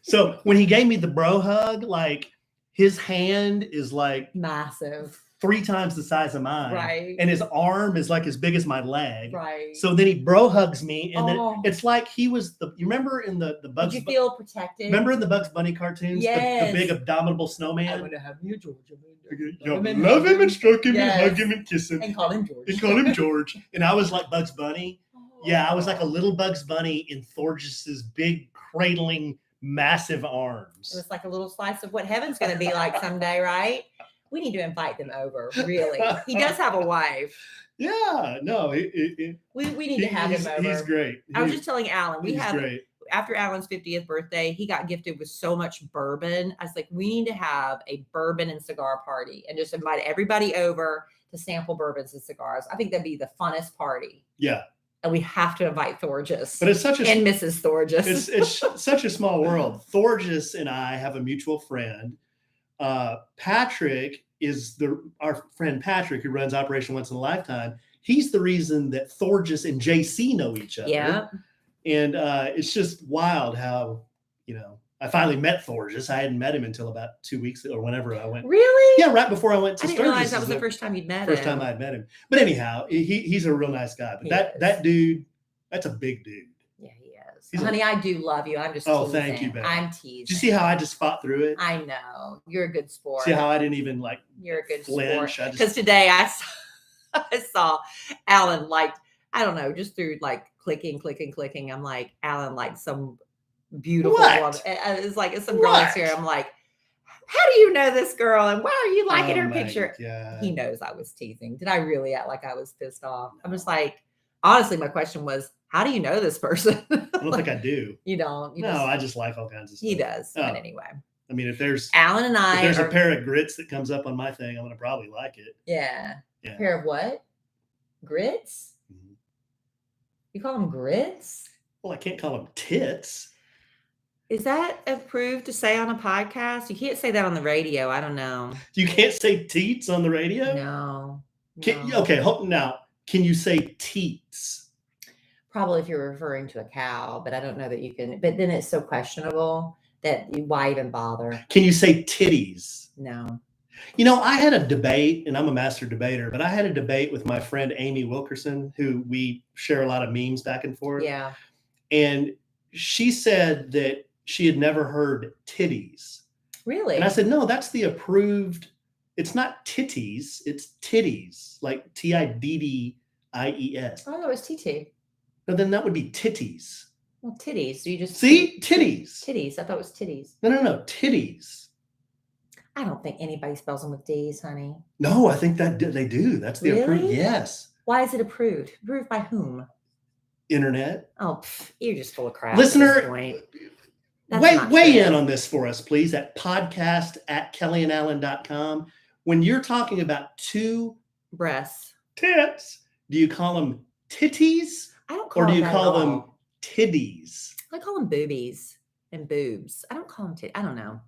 So when he gave me the bro hug, like his hand is like massive. 3 times the size of mine. Right. And his arm is like as big as my leg. Right. So then he bro hugs me, and then it's like he was you remember in the Bugs Did you feel protected? Remember in the Bugs Bunny cartoons? Yes. The big abominable snowman? I want to have you, George. Love him and stroke him and hug him and kiss him. And call him George. And I was like Bugs Bunny. Yeah, I was like a little Bugs Bunny in Thorgas's big cradling massive arms. It was like a little slice of what heaven's going to be like someday, right? We need to invite them over, really. He does have a wife. Yeah, no. We need to have him over. He's great. I was just telling Alan, great. After Alan's 50th birthday, he got gifted with so much bourbon. I was like, we need to have a bourbon and cigar party and just invite everybody over to sample bourbons and cigars. I think that'd be the funnest party. Yeah. And we have to invite Thorgas. But it's and Mrs. Thorgas. It's such a small world. Thorgas and I have a mutual friend. Patrick is our friend Patrick, who runs Operation Once in a Lifetime. He's the reason that Thorgas and JC know each other. Yeah. And it's just wild how, I finally met Thorgas. I hadn't met him until about 2 weeks or whenever I went. Really? Yeah, right before I went to Sturgis. I didn't realize that was the first time you'd met him. First time I'd met him. But anyhow, he's a real nice guy. But that dude, that's a big dude. Yeah, he is. Honey, I do love you. I'm just teasing. Thank you, babe. I'm teasing. Did you see how I just fought through it? I know. You're a good sport. See how I didn't even You're a good flinch. sport. Because today I saw Alan I don't know, just through clicking. I'm like, Alan some beautiful woman. It's some girl next here. I'm like, how do you know this girl? And why are you liking her picture? God. He knows I was teasing. Did I really act like I was pissed off? I'm just like, honestly, my question was, how do you know this person? I don't think I do. You don't. I just like all kinds of stuff. He does. But anyway. I mean, if there's Alan and I, if there's a pair of grits that comes up on my thing, I'm going to probably like it. Yeah. A pair of what? Grits? Mm-hmm. You call them grits? Well, I can't call them tits. Is that approved to say on a podcast? You can't say that on the radio. I don't know. You can't say teats on the radio? No. Okay, now, can you say teats? Probably if you're referring to a cow, but I don't know that you can. But then it's so questionable that why even bother? Can you say titties? No. I had a debate, and I'm a master debater, but I had a debate with my friend Amy Wilkerson, who we share a lot of memes back and forth. Yeah. And she said that she had never heard titties. Really? And I said, no, that's the approved. It's not titties, it's titties, like Tiddies. Oh, no, it's TT. No, then that would be titties. Well, titties. So you just see titties. Titties. I thought it was titties. No, titties. I don't think anybody spells them with D's, honey. No, I think that they do. That's the approved. Yes. Why is it approved? Approved by whom? Internet. Oh, you're just full of crap. Listener, weigh in on this for us, please, at podcast@kellyandalan.com. When you're talking about two breasts, tits, do you call them titties? I don't call them. Or do you that call them tiddies? I call them boobies. and boobs. I don't call them titties. I don't know.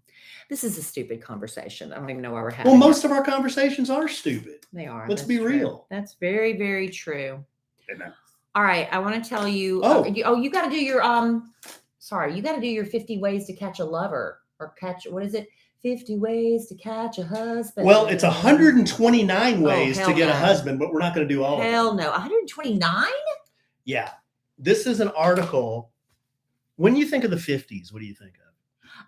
This is a stupid conversation. I don't even know why we're having Well, most of our conversations are stupid. They are. Let's That's be true. real. That's very, very true. Amen. All right. I want to tell you. You got to do your you got to do your 50 ways to catch a lover or catch, what is it? 50 ways to catch a husband. Well, it's 129 ways to get a no. husband, but we're not going to do all of them. Hell no. 129? Yeah. This is an article. When you think of the 50s, what do you think of?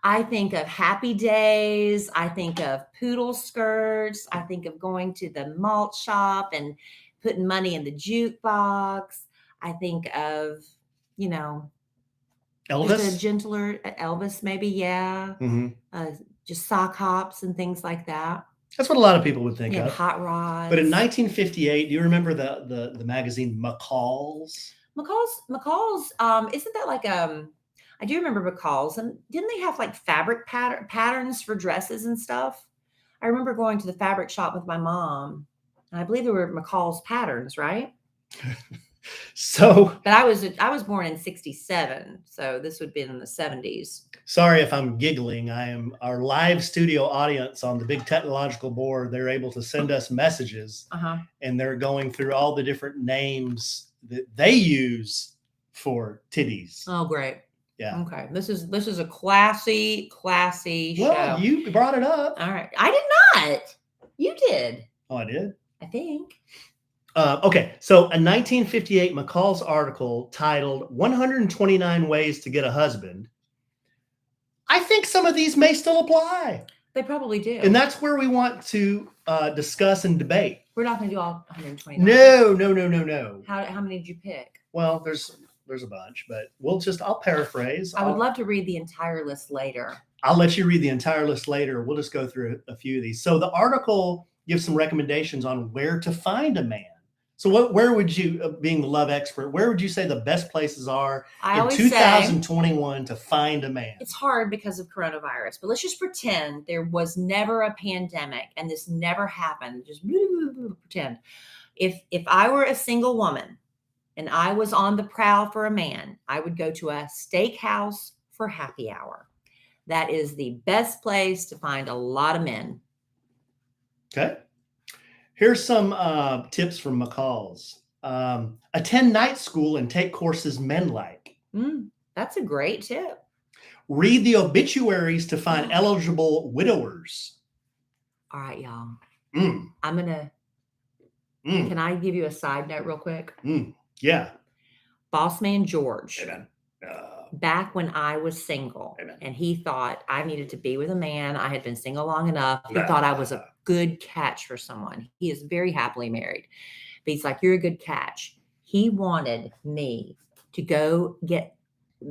I think of Happy Days. I think of poodle skirts. I think of going to the malt shop and putting money in the jukebox. I think of, you know, Elvis? Just a gentler Elvis, maybe, yeah. Mm-hmm. Just sock hops and things like that. That's what a lot of people would think of. Hot rods. But in 1958, do you remember the magazine McCall's? McCall's, isn't that like I do remember McCall's, and didn't they have like fabric patterns for dresses and stuff? I remember going to the fabric shop with my mom, and I believe there were McCall's patterns, right? But I was born in 67, so this would be in the 70s. Sorry if I'm giggling. I am our live studio audience on the big technological board. They're able to send us messages, and they're going through all the different names that they use for titties. Oh, great. Yeah. Okay. This is a classy show. Well, you brought it up. All right. I did not. You did. Oh, I did? I think. Okay. So a 1958 McCall's article titled 129 Ways to Get a Husband. I think some of these may still apply. They probably do. And that's where we want to discuss and debate. We're not going to do all 129. No. How many did you pick? Well, there's a bunch, but I'll paraphrase. I would love to read the entire list later. I'll let you read the entire list later. We'll just go through a few of these. So the article gives some recommendations on where to find a man. So where would you, being the love expert, where would you say the best places are in 2021 to find a man? It's hard because of coronavirus, but let's just pretend there was never a pandemic and this never happened. Just pretend. If I were a single woman and I was on the prowl for a man, I would go to a steakhouse for happy hour. That is the best place to find a lot of men. Okay. Here's some tips from McCall's. Attend night school and take courses men like. That's a great tip. Read the obituaries to find eligible widowers. All right, y'all. I'm going to... Can I give you a side note real quick? Yeah. Boss Man George. Amen. Back when I was single, and he thought I needed to be with a man. I had been single long enough. He thought I was a good catch for someone. He is very happily married. But he's like, you're a good catch. He wanted me to go get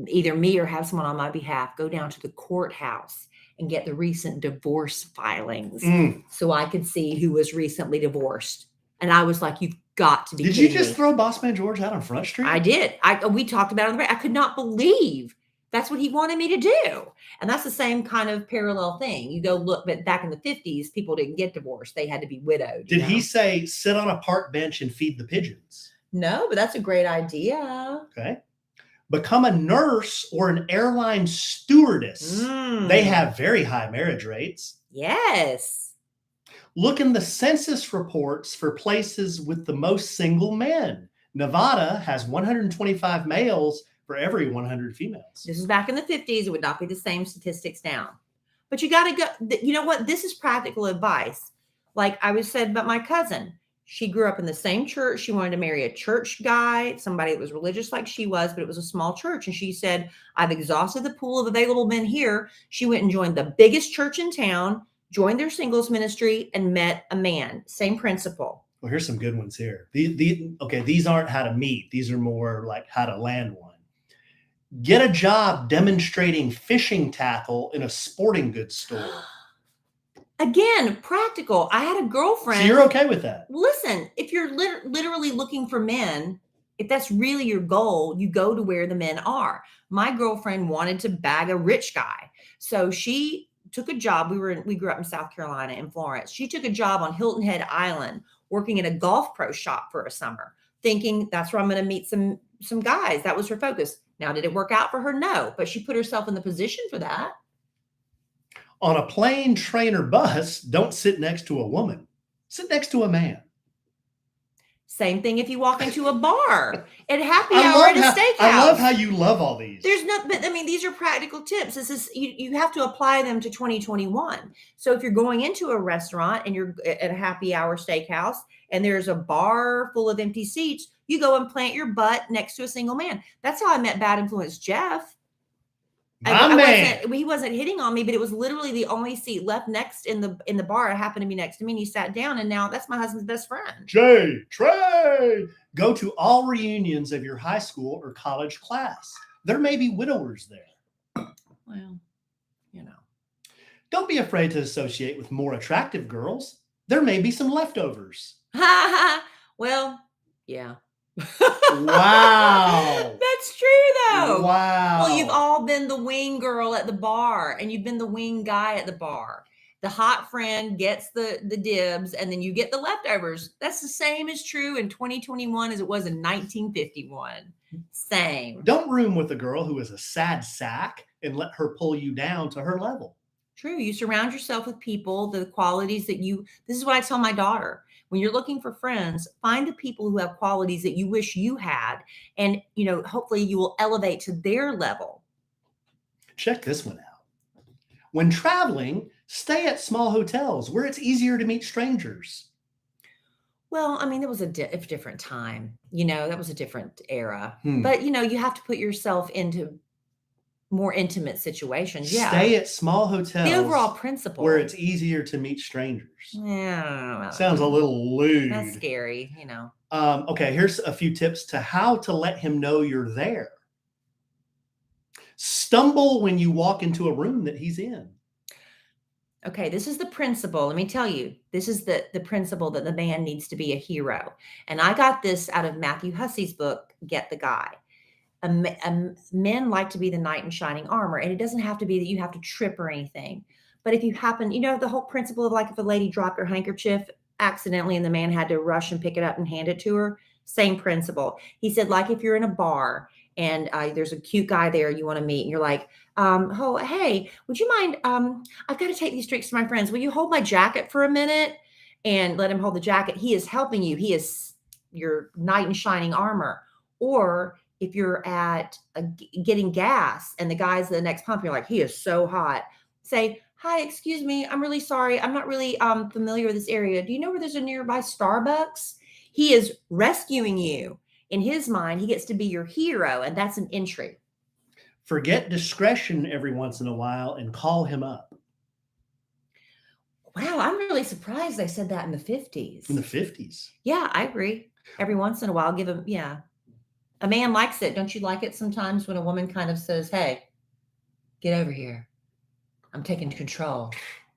either me or have someone on my behalf go down to the courthouse and get the recent divorce filings so I could see who was recently divorced. And I was like, you've got to be kidding me. Did you just throw Boss Man George out on Front Street? I did. We talked about it on the break. I could not believe that's what he wanted me to do. And that's the same kind of parallel thing. You go look, but back in the 50s, people didn't get divorced. They had to be widowed. Did he say sit on a park bench and feed the pigeons? No, but that's a great idea. Okay. Become a nurse or an airline stewardess. They have very high marriage rates. Yes. Look in the census reports for places with the most single men. Nevada has 125 males for every 100 females. This is back in the 50s. It would not be the same statistics now. But you got to go. You know what? This is practical advice. Like I was said about my cousin. She grew up in the same church. She wanted to marry a church guy, somebody that was religious like she was, but it was a small church. And she said, I've exhausted the pool of available men here. She went and joined the biggest church in town, joined their singles ministry, and met a man. Same principle. Well, here's some good ones here. These aren't how to meet. These are more like how to land one. Get a job demonstrating fishing tackle in a sporting goods store. Again, practical. I had a girlfriend. So you're okay with that? Listen, if you're literally looking for men, if that's really your goal, you go to where the men are. My girlfriend wanted to bag a rich guy. So she took a job. We grew up in South Carolina in Florence. She took a job on Hilton Head Island, working in a golf pro shop for a summer, thinking that's where I'm going to meet some some guys. That was her focus. Now, did it work out for her? No, but she put herself in the position for that. On a plane, train, or bus, don't sit next to a woman. Sit next to a man. Same thing if you walk into a bar at happy hour at a steakhouse. I love how you love all these. There's no, but I mean, these are practical tips. This is, you have to apply them to 2021. So if you're going into a restaurant and you're at a happy hour steakhouse and there's a bar full of empty seats, you go and plant your butt next to a single man. That's how I met Bad Influence Jeff. He wasn't hitting on me, but it was literally the only seat left next in the bar. It happened to be next to me, and he sat down, and now that's my husband's best friend. Trey, go to all reunions of your high school or college class. There may be widowers there. Well, Don't be afraid to associate with more attractive girls. There may be some leftovers. Well, yeah. Wow. That's true though. Wow. Well, you've all been the wing girl at the bar and you've been the wing guy at the bar. The hot friend gets the dibs and then you get the leftovers. That's the same is true in 2021 as it was in 1951. Same. Don't room with a girl who is a sad sack and let her pull you down to her level. True. You surround yourself with people, the qualities that this is what I tell my daughter. When you're looking for friends, find the people who have qualities that you wish you had. And, hopefully you will elevate to their level. Check this one out. When traveling, stay at small hotels where it's easier to meet strangers. Well, I mean, it was a different time. That was a different era. But, you have to put yourself into more intimate situations. Yeah. Stay at small hotels. The overall principle. Where it's easier to meet strangers. Yeah. Sounds a little lewd. That's scary, Okay, here's a few tips to how to let him know you're there. Stumble when you walk into a room that he's in. Okay, this is the principle. Let me tell you, this is the principle that the man needs to be a hero. And I got this out of Matthew Hussey's book, Get the Guy. Men like to be the knight in shining armor, and it doesn't have to be that you have to trip or anything. But if you happen, the whole principle of like if a lady dropped her handkerchief accidentally and the man had to rush and pick it up and hand it to her, same principle. He said, like if you're in a bar and there's a cute guy there you want to meet, and you're like, oh, hey, would you mind? I've got to take these drinks to my friends. Will you hold my jacket for a minute? And let him hold the jacket. He is helping you. He is your knight in shining armor. Or if you're at getting gas and the guy's the next pump, you're like, he is so hot. Say, hi, excuse me. I'm really sorry. I'm not really familiar with this area. Do you know where there's a nearby Starbucks? He is rescuing you. In his mind, he gets to be your hero, and that's an entry. Forget discretion every once in a while and call him up. Wow, I'm really surprised they said that in the 50s. In the 50s? Yeah, I agree. Every once in a while, give him, yeah. A man likes it. Don't you like it sometimes when a woman kind of says, hey, get over here. I'm taking control.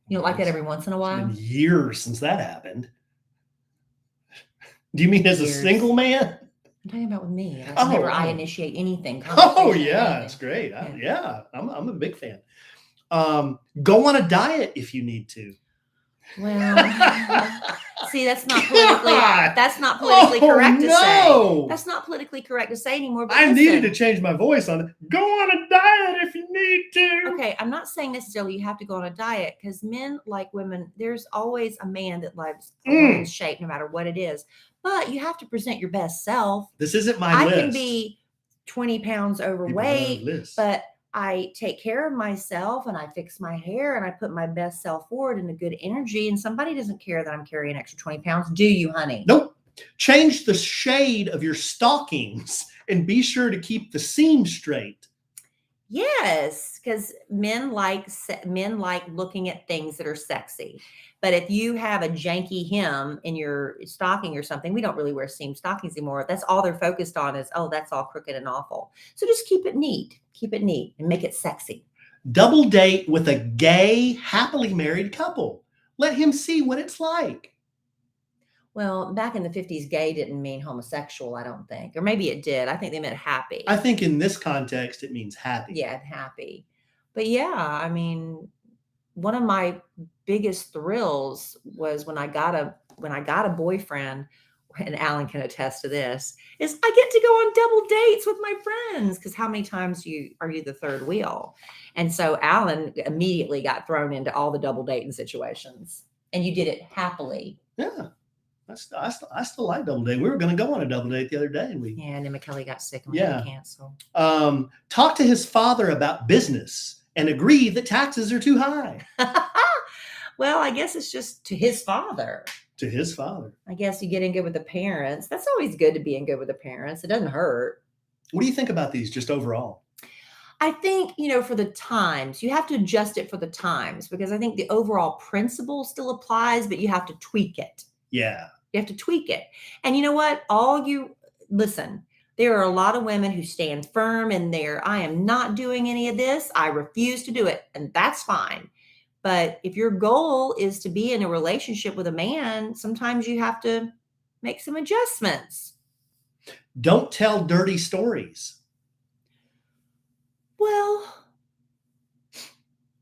You don't like that every once in a while? It's been years since that happened. Do you mean as a single man? I'm talking about with me. Whenever I initiate anything. Oh, yeah. It's great. I'm a big fan. Go on a diet if you need to. Well, see, that's not politically correct to say. That's not politically correct to say anymore. But I needed to change my voice on it. Go on a diet if you need to. Okay, I'm not saying necessarily you have to go on a diet because men like women. There's always a man that loves a woman's shape, no matter what it is. But you have to present your best self. This isn't my list. I can be 20 pounds overweight, but I take care of myself and I fix my hair and I put my best self forward and a good energy. And somebody doesn't care that I'm carrying an extra 20 pounds. Do you, honey? Nope. Change the shade of your stockings and be sure to keep the seam straight. Yes, because men like looking at things that are sexy. But if you have a janky hem in your stocking or something, we don't really wear seam stockings anymore. That's all they're focused on is, oh, that's all crooked and awful. So just keep it neat. Keep it neat and make it sexy. Double date with a gay, happily married couple. Let him see what it's like. Well, back in the 50s, gay didn't mean homosexual, I don't think. Or maybe it did. I think they meant happy. I think in this context, it means happy. Yeah, happy. But yeah, I mean, one of my biggest thrills was when I got a boyfriend and Alan can attest to this, is I get to go on double dates with my friends, because how many times are you the third wheel? And so Alan immediately got thrown into all the double dating situations, and you did it happily. Yeah. I still like double date. We were going to go on a double date the other day, and and then McKellie got sick and we had to cancel. Talk to his father about business and agree that taxes are too high. Well, I guess it's just to his father. To his father. I guess you get in good with the parents. That's always good to be in good with the parents. It doesn't hurt. What do you think about these just overall? I think, for the times, you have to adjust it for the times, because I think the overall principle still applies, but you have to tweak it. Yeah. You have to tweak it. And you know what? Listen, there are a lot of women who stand firm in their, I am not doing any of this. I refuse to do it. And that's fine. But if your goal is to be in a relationship with a man, sometimes you have to make some adjustments. Don't tell dirty stories. Well,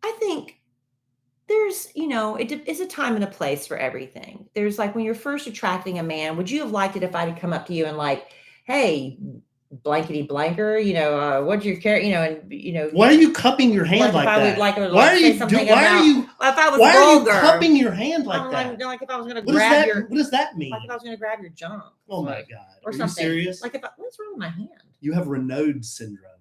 I think there's, it's a time and a place for everything. There's like when you're first attracting a man, would you have liked it if I'd come up to you and like, hey, blankety blanker, what'd you care, why are you cupping your hand like that? Why are you cupping your hand like that? Like if I was going to grab what does that mean? Like if I was going to grab your junk. Oh my God. Or are something. You serious? Like what's wrong with my hand? You have Raynaud's syndrome.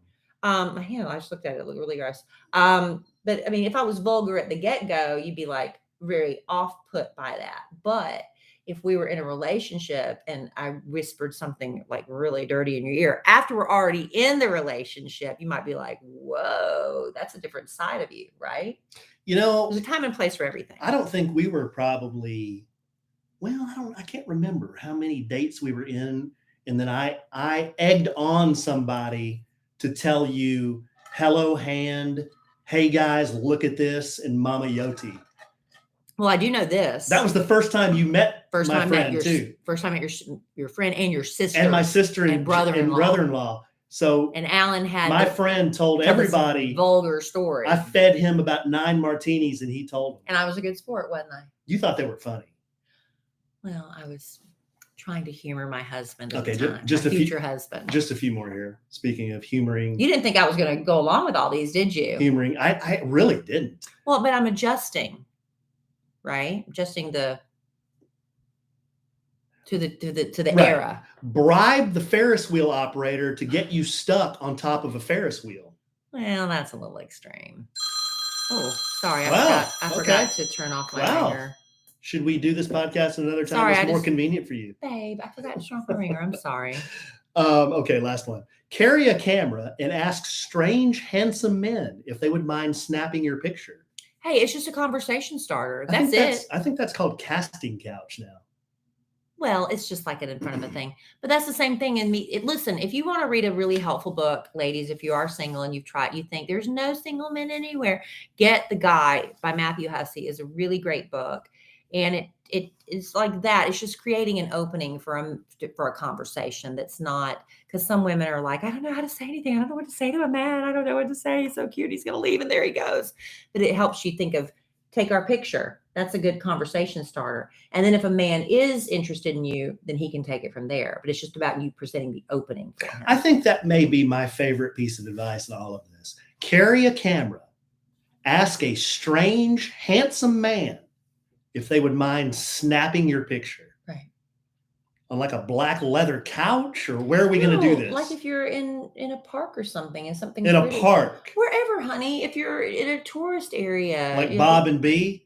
My hand, I just looked at it. It looked really gross. But I mean, if I was vulgar at the get-go, you'd be like very off-put by that. But if we were in a relationship and I whispered something like really dirty in your ear after we're already in the relationship, you might be like, whoa, that's a different side of you, right? There's a time and place for everything. I don't think we were probably, I can't remember how many dates we were in. And then I egged on somebody to tell you, hello hand, hey guys, look at this, and Mama Yoti. Well, I do know this. That was the first time you met First my time friend met too. First time met your friend and your sister. And my sister and brother-in-law. So and Alan had my friend told everybody vulgar story. I fed him about 9 martinis and he told them. And I was a good sport, wasn't I? You thought they were funny. Well, I was trying to humor my husband at okay, the time. Just my a future few, husband. Just a few more here. Speaking of humoring. You didn't think I was going to go along with all these, did you? Humoring. I really didn't. Well, but I'm adjusting, right? Adjusting to the right. era. Bribe the Ferris wheel operator to get you stuck on top of a Ferris wheel. Well, that's a little extreme. Oh, sorry. I forgot to turn off my ringer. Should we do this podcast another time? Sorry, it's more convenient for you. Babe, I forgot to turn off my ringer. I'm sorry. Okay, last one. Carry a camera and ask strange, handsome men if they would mind snapping your picture. Hey, it's just a conversation starter. That's it. I think that's called casting couch now. Well, it's just like it in front of a thing. But that's the same thing in me. Listen, if you want to read a really helpful book, ladies, if you are single and you think there's no single men anywhere, get The Guy by Matthew Hussey. Is a really great book. And it's like that. It's just creating an opening for a conversation that's not, because some women are like, I don't know how to say anything. I don't know what to say to a man. I don't know what to say. He's so cute. He's going to leave. And there he goes. But it helps you think of, take our picture. That's a good conversation starter. And then if a man is interested in you, then he can take it from there. But it's just about you presenting the opening for him. I think that may be my favorite piece of advice in all of this. Carry a camera. Ask a strange, handsome man if they would mind snapping your picture. Right. On like a black leather couch, or where are we going to do this? Like if you're in a park or something, and something in pretty. A park. Wherever, honey. If you're in a tourist area. Like Bob and Bee.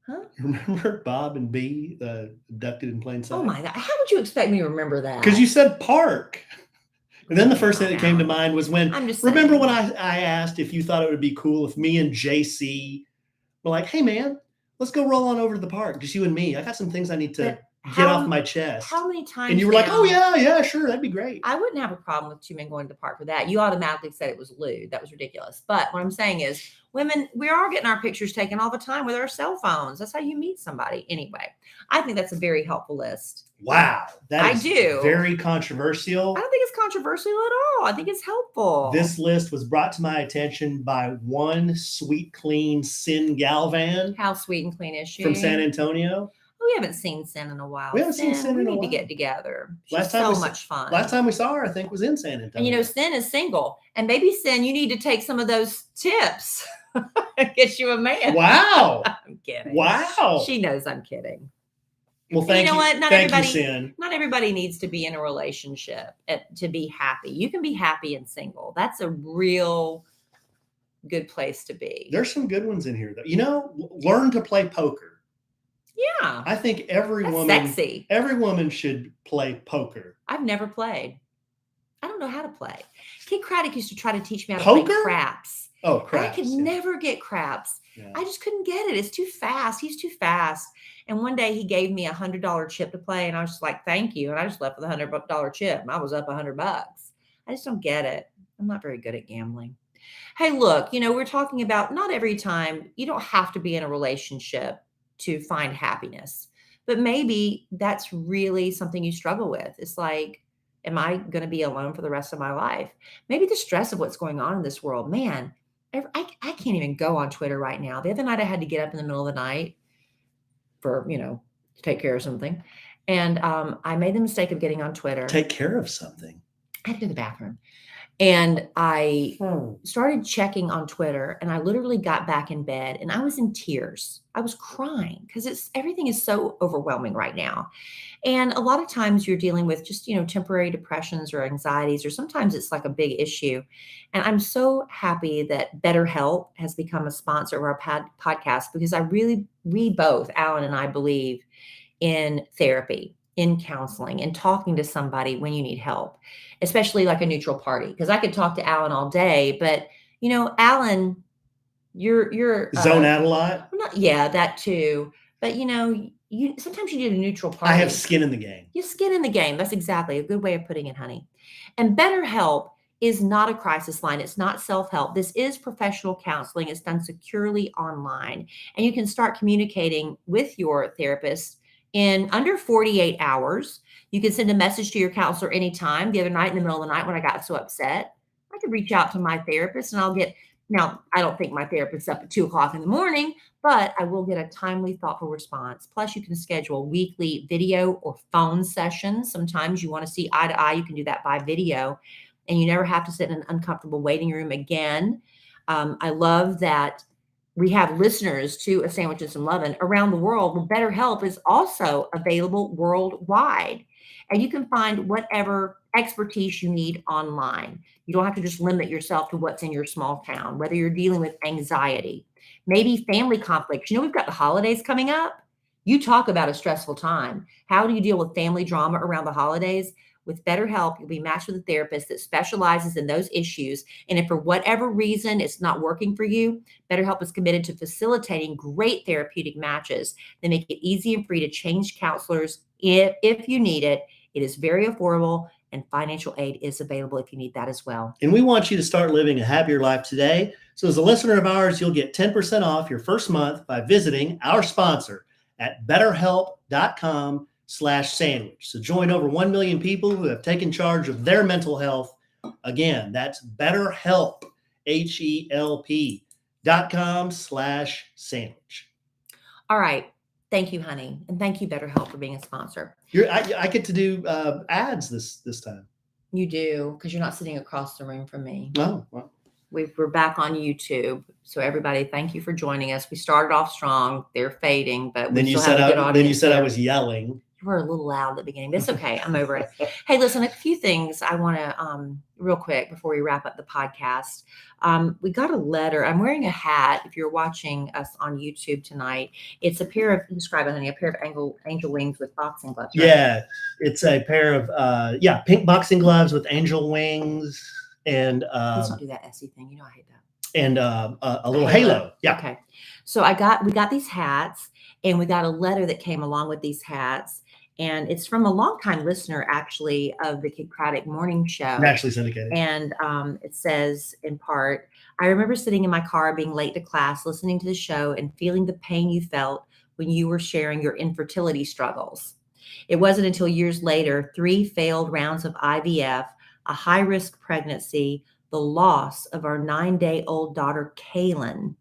Huh? Remember Bob and Bee, Abducted in Plain Sight? Oh my God. How would you expect me to remember that? Because you said park. And then the first thing that came to mind was when, remember when I asked if you thought it would be cool if me and JC were like, hey man, let's go roll on over to the park, just you and me. I got some things I need to get off my chest. How many times? And you were like, oh yeah, sure, that'd be great. I wouldn't have a problem with 2 men going to the park for that. You automatically said it was lewd. That was ridiculous. But what I'm saying is, women, we are getting our pictures taken all the time with our cell phones. That's how you meet somebody. Anyway, I think that's a very helpful list. Wow. I do. Very controversial. I don't think it's controversial at all. I think it's helpful. This list was brought to my attention by one sweet, clean Sin Galvan. How sweet and clean is she? From San Antonio. Oh, We haven't seen Sin in a while. We haven't seen Sin we in a need to while. get together. She's Last time so we much fun. Last time we saw her, I think, was in San Antonio. And you know, Sin is single, and maybe Sin, you need to take some of those tips and get you a man. Wow. I'm kidding. Wow. She knows I'm kidding. Well, thank you. You know what? Thank you, Sin. Not everybody needs to be in a relationship to be happy. You can be happy and single. That's a real good place to be. There's some good ones in here, though. You know, learn to play poker. Yeah. I think every woman should play poker. I've never played. I don't know how to play. Kid Craddock used to try to teach me how to Poker? play craps. Oh, craps. I could never get craps. Yeah. I just couldn't get it. It's too fast. He's too fast. And one day he gave me $100 chip to play, and I was just like, "Thank you." And I just left with $100 chip. And I was up $100. I just don't get it. I'm not very good at gambling. Hey, look, you know, we're talking about not every time. You don't have to be in a relationship to find happiness, but maybe that's really something you struggle with. It's like, am I going to be alone for the rest of my life? Maybe the stress of what's going on in this world, man. I can't even go on Twitter right now. The other night I had to get up in the middle of the night for, you know, to take care of something. And I made the mistake of getting on Twitter. Take care of something? I had to go to the bathroom. And I started checking on Twitter, and I literally got back in bed and I was in tears. I was crying because everything is so overwhelming right now. And a lot of times you're dealing with just, you know, temporary depressions or anxieties, or sometimes it's like a big issue. And I'm so happy that BetterHelp has become a sponsor of our podcast, because we both, Alan and I, believe in therapy, in counseling, and talking to somebody when you need help, especially like a neutral party. Because I could talk to Alan all day, but you know, Alan, you're zone out a lot. Yeah, that too. But you know, sometimes you need a neutral party. I have skin in the game. You have skin in the game. That's exactly a good way of putting it, honey. And BetterHelp is not a crisis line. It's not self-help. This is professional counseling. It's done securely online, and you can start communicating with your therapist in under 48 hours. You can send a message to your counselor anytime. The other night in the middle of the night when I got so upset, I could reach out to my therapist, and now I don't think my therapist's up at 2:00 in the morning, but I will get a timely, thoughtful response. Plus you can schedule weekly video or phone sessions. Sometimes you want to see eye to eye. You can do that by video, and you never have to sit in an uncomfortable waiting room again. I love that we have listeners to A Sandwiches and Lovin' around the world. Well, BetterHelp is also available worldwide, and you can find whatever expertise you need online. You don't have to just limit yourself to what's in your small town, whether you're dealing with anxiety, maybe family conflicts. You know, we've got the holidays coming up. You talk about a stressful time. How do you deal with family drama around the holidays? With BetterHelp, you'll be matched with a therapist that specializes in those issues. And if for whatever reason it's not working for you, BetterHelp is committed to facilitating great therapeutic matches. They make it easy and free to change counselors if you need it. It is very affordable, and financial aid is available if you need that as well. And we want you to start living a happier life today. So as a listener of ours, you'll get 10% off your first month by visiting our sponsor at betterhelp.com/sandwich. So join over 1 million people who have taken charge of their mental health. Again, that's BetterHelp, HELP.com/sandwich. All right. Thank you, honey. And thank you, BetterHelp, for being a sponsor. I get to do ads this time. You do, because you're not sitting across the room from me. Oh, well. We're back on YouTube. So everybody, thank you for joining us. We started off strong. They're fading, but then you said I was yelling. You were a little loud at the beginning, but it's okay. I'm over it. Hey, listen, a few things I want to, real quick before we wrap up the podcast. We got a letter. I'm wearing a hat. If you're watching us on YouTube tonight, it's a pair of, describe it, honey, a pair of angel wings with boxing gloves. Right? Yeah, it's a pair of, pink boxing gloves with angel wings. And please don't do that Essie thing. You know I hate that. And a little halo. Yeah. Okay. So we got these hats, and we got a letter that came along with these hats. And it's from a longtime listener, actually, of the Kid Craddock Morning Show. Nationally syndicated. And it says, in part, I remember sitting in my car being late to class, listening to the show and feeling the pain you felt when you were sharing your infertility struggles. It wasn't until years later, 3 failed rounds of IVF, a high-risk pregnancy, the loss of our 9-day-old daughter, Kaylin,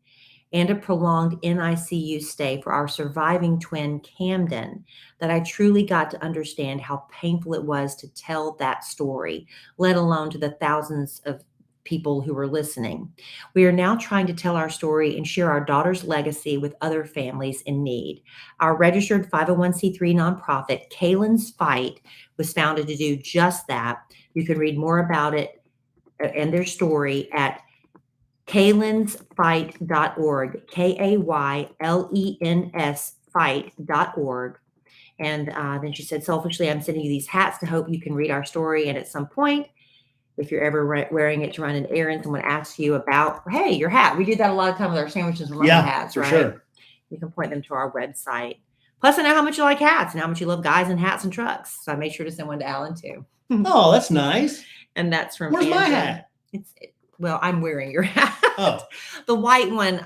and a prolonged NICU stay for our surviving twin, Camden, that I truly got to understand how painful it was to tell that story, let alone to the thousands of people who were listening. We are now trying to tell our story and share our daughter's legacy with other families in need. Our registered 501c3 nonprofit, Kaylin's Fight, was founded to do just that. You can read more about it and their story at kaylinsfight.org, KAYLENS fight.org. And then she said, selfishly, I'm sending you these hats to hope you can read our story. And at some point, if you're ever wearing it to run an errand, someone asks you about, hey, your hat. We did that a lot of time with our sandwiches and running hats, for right? Sure. You can point them to our website. Plus, I know how much you like hats and how much you love guys in hats and trucks. So I made sure to send one to Alan too. Oh, that's nice. And that's from Where's my Angela. hat? Well, I'm wearing your hat. Oh. The white one,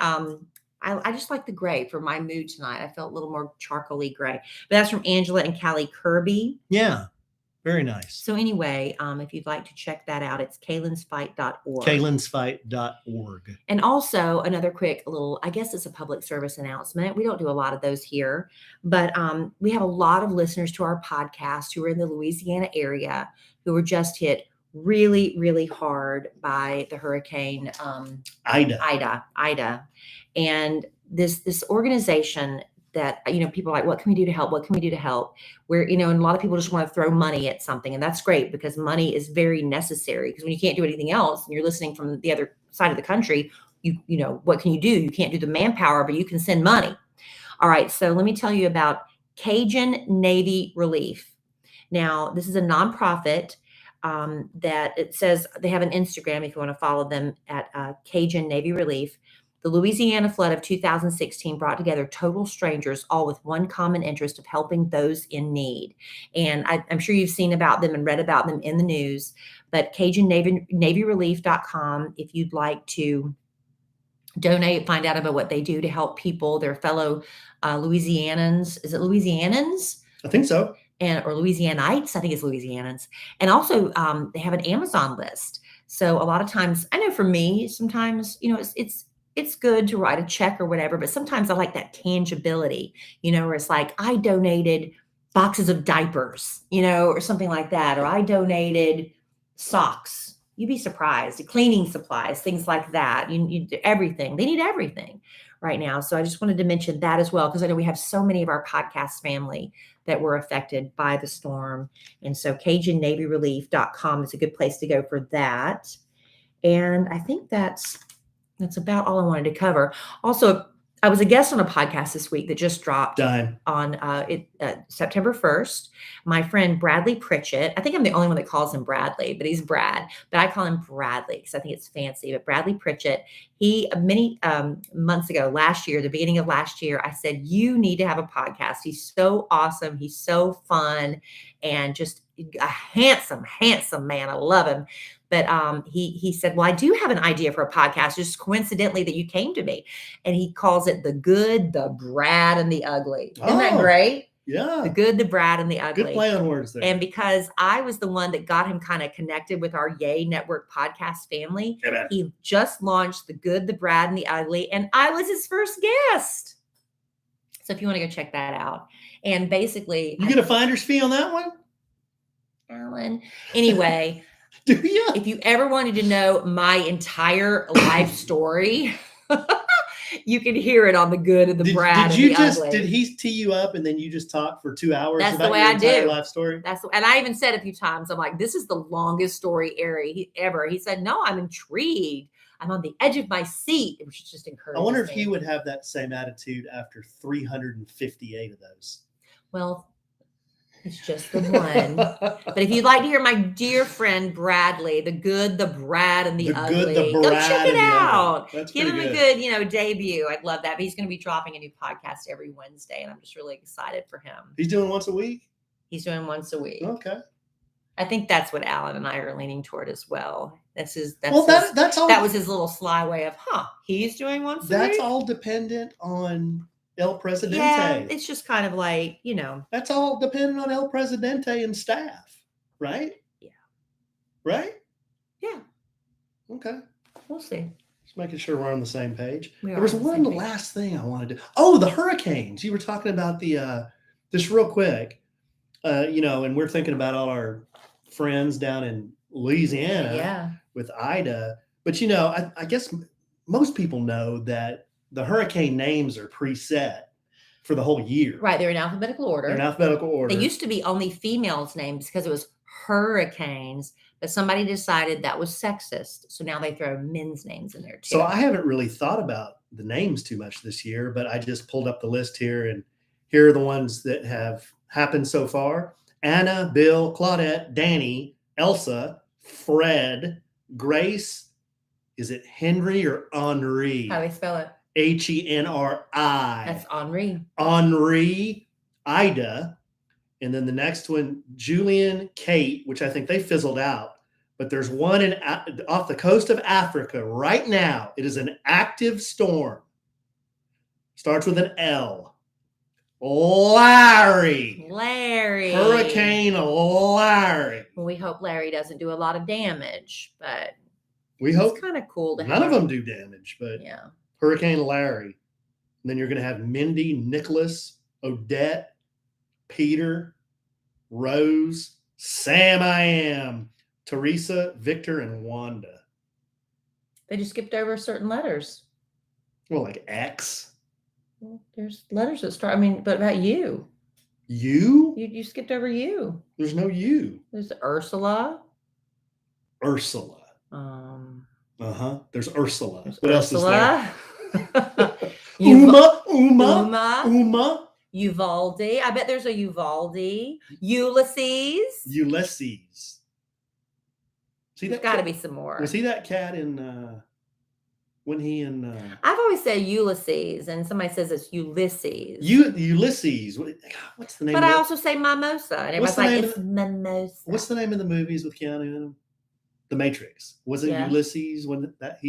I just like the gray for my mood tonight. I felt a little more charcoaly gray. But that's from Angela and Callie Kirby. Yeah. Very nice. So anyway, if you'd like to check that out, it's kaylinsfight.org. Kaylinsfight.org. And also another quick little, I guess it's a public service announcement. We don't do a lot of those here, but we have a lot of listeners to our podcast who are in the Louisiana area who were just hit really, really hard by the hurricane Ida. And this organization that, people are like, what can we do to help? What can we do to help? Where, and a lot of people just want to throw money at something. And that's great because money is very necessary, because when you can't do anything else and you're listening from the other side of the country, what can you do? You can't do the manpower, but you can send money. All right. So let me tell you about Cajun Navy Relief. Now, this is a nonprofit that it says they have an Instagram if you want to follow them at Cajun Navy Relief. The Louisiana flood of 2016 brought together total strangers, all with one common interest of helping those in need. And I'm sure you've seen about them and read about them in the news, but CajunNavyRelief.com, if you'd like to donate, find out about what they do to help people, their fellow Louisianans. Is it Louisianans? I think so. Or Louisianites, I think it's Louisianans. And also they have an Amazon list. So a lot of times, I know for me, sometimes, it's good to write a check or whatever, but sometimes I like that tangibility, where it's like, I donated boxes of diapers, or something like that. Or I donated socks. You'd be surprised. Cleaning supplies, things like that. You everything. They need everything right now. So I just wanted to mention that as well, because I know we have so many of our podcast family that were affected by the storm. And so CajunNavyRelief.com is a good place to go for that. And I think that's about all I wanted to cover. Also, I was a guest on a podcast this week that just dropped on September 1st. My friend Bradley Pritchett, I think I'm the only one that calls him Bradley, but he's Brad. But I call him Bradley because I think it's fancy. But Bradley Pritchett, he many months ago, the beginning of last year, I said, you need to have a podcast. He's so awesome. He's so fun and just a handsome, handsome man. I love him. But he said, well, I do have an idea for a podcast, just coincidentally that you came to me. And he calls it The Good, the Brad, and the Ugly. Isn't that great? Yeah. The Good, the Brad, and the Ugly. Good play on words there. And because I was the one that got him kind of connected with our Yay Network podcast family, he just launched The Good, the Brad, and the Ugly. And I was his first guest. So if you want to go check that out. And basically. You get a finder's fee on that one? Alan. Anyway. Do you? If you ever wanted to know my entire life story, you can hear it on The Good and the Brad and the Ugly. Did he tee you up and then you just talk for 2 hours That's about the way your I entire do. life story? And I even said a few times, I'm like, this is the longest story ever. He said, no, I'm intrigued. I'm on the edge of my seat, which is just encouraging. I wonder if he would have that same attitude after 358 of those. Well, it's just the one. But if you'd like to hear my dear friend Bradley, The Good, the Brad, and the Ugly, go check it out. Give him a good, debut. I'd love that. But he's going to be dropping a new podcast every Wednesday, and I'm just really excited for him. He's doing once a week? He's doing once a week. Okay. I think that's what Alan and I are leaning toward as well. That was his little sly way of, he's doing once a week? That's all dependent on El Presidente. Yeah, it's just kind of like, That's all dependent on El Presidente and staff, right? Yeah. Right? Yeah. Okay. We'll see. Just making sure we're on the same page. We are There was on the one same page. last thing I wanted to. Oh, the hurricanes. You were talking about the just real quick. And we're thinking about all our friends down in Louisiana Yeah. with Ida. But I guess most people know that the hurricane names are preset for the whole year. Right. They're in alphabetical order. They're in alphabetical order. They used to be only females' names because it was hurricanes, but somebody decided that was sexist. So now they throw men's names in there too. So I haven't really thought about the names too much this year, but I just pulled up the list here, and here are the ones that have happened so far. Anna, Bill, Claudette, Danny, Elsa, Fred, Grace. Is it Henry or Henri? How do they spell it? Henri. That's Henri. Henri, Ida. And then the next one, Julian, Kate, which I think they fizzled out. But there's one off the coast of Africa right now. It is an active storm. Starts with an L. Larry. Hurricane Larry. Well, we hope Larry doesn't do a lot of damage, but we hope it's kind of cool to none of them do damage, but yeah. Hurricane Larry. And then you're going to have Mindy, Nicholas, Odette, Peter, Rose, Sam I Am, Teresa, Victor, and Wanda. They just skipped over certain letters. Well, like X. Well, there's letters that start. I mean, but about you. You? You skipped over you. There's no you. There's Ursula. Ursula. There's Ursula. There's what Ursula. Else is there? Uma. Uvalde. I bet there's a Uvalde. Ulysses. See, there's got to be some more. Was he that cat in when he in? I've always said Ulysses, and somebody says it's Ulysses. Ulysses. What's the name? But I also say Mimosa, and everybody's like, it's Mimosa. What's the name of the movies with Keanu in them? The Matrix. Was it Ulysses? Wasn't that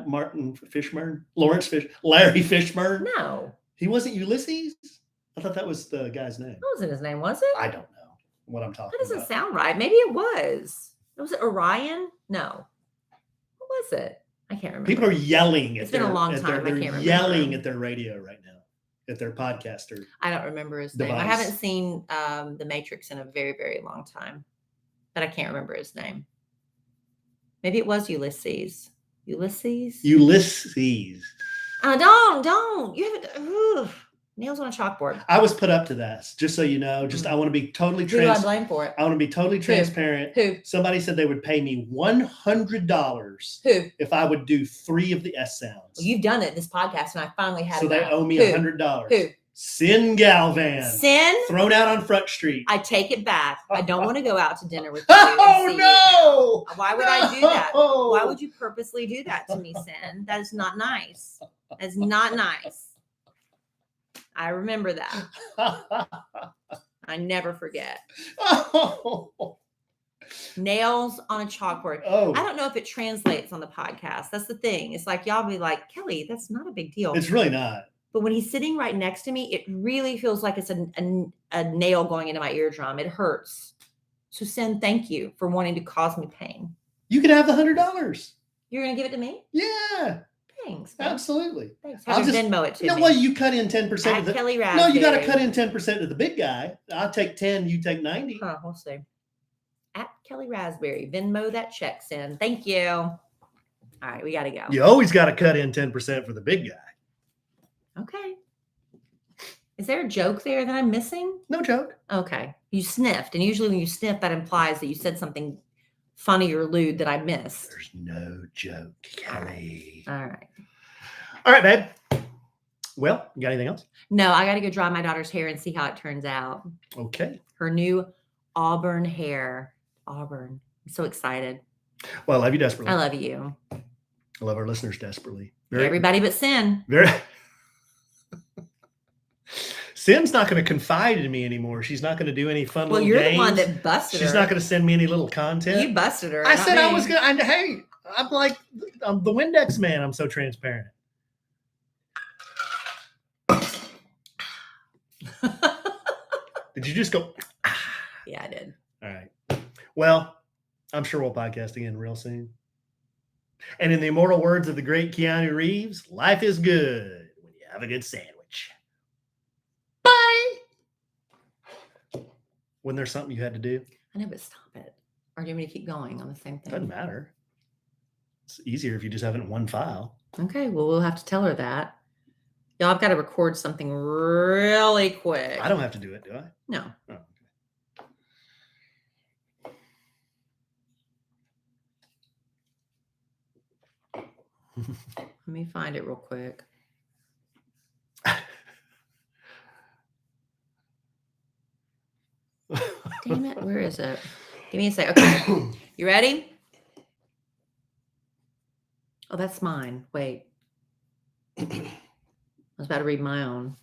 Martin Fishburne? Larry Fishburne? No. He wasn't Ulysses? I thought that was the guy's name. What wasn't his name, was it? I don't know what I'm talking about. That doesn't sound right. Maybe it was. Was it Orion? No. What was it? I can't remember. People are yelling. It's been a long time. I can't remember. Yelling at their radio right now, at their podcaster. I don't remember his name. I haven't seen The Matrix in a very, very long time, but I can't remember his name. Maybe it was Ulysses. Ulysses. Don't. You haven't. Nails on a chalkboard. I was put up to that, just so you know. I want to be totally Who do I blame for it? I want to be totally transparent. Who? Somebody said they would pay me $100. Who? If I would do 3 of the S sounds. Well, you've done it this podcast, and I finally had. So they owe me $100. Who? Sin Galvan. Sin? Thrown out on Front Street. I take it back. I don't want to go out to dinner with you. Oh, no! Why would I do that? Why would you purposely do that to me, Sin? That is not nice. That's not nice. I remember that. I never forget. Nails on a chalkboard. Oh. I don't know if it translates on the podcast. That's the thing. It's like y'all be like, Kelly, that's not a big deal. It's really not. But when he's sitting right next to me, it really feels like it's a nail going into my eardrum. It hurts. So, Sin, thank you for wanting to cause me pain. You could have the $100. You're going to give it to me? Yeah. Thanks. Absolutely. Thanks. Have your Venmo it to me. Well, you cut in 10% At of the Kellie Rasberry. No, you got to cut in 10% of the big guy. I'll take 10, you take 90. Huh, we'll see. At Kellie Rasberry. Venmo that check, Sin. Thank you. All right, we got to go. You always got to cut in 10% for the big guy. Okay. Is there a joke there that I'm missing? No joke. Okay. You sniffed. And usually when you sniff, that implies that you said something funny or lewd that I missed. There's no joke, Kelly. All right. All right, babe. Well, you got anything else? No, I got to go dry my daughter's hair and see how it turns out. Okay. Her new auburn hair. Auburn. I'm so excited. Well, I love you desperately. I love you. I love our listeners desperately. Everybody but Sin. Sin's not going to confide in me anymore. She's not going to do any fun little games. Well, you're the one that busted her. She's not going to send me any little content. You busted her. I said I was going to. Hey, I'm like, I'm the Windex man. I'm so transparent. Did you just go? Yeah, I did. All right. Well, I'm sure we'll podcast again real soon. And in the immortal words of the great Keanu Reeves, life is good when you have a good sandwich. Bye. Wasn't there something you had to do? I know, but stop it. Or do you want me to keep going on the same thing? Doesn't matter. It's easier if you just have it in one file. Okay, well, we'll have to tell her that. Y'all, I've got to record something really quick. I don't have to do it, do I? No. Oh, okay. Let me find it real quick. Damn it, where is it? Give me a sec. Okay, you ready? Oh, that's mine. Wait. I was about to read my own.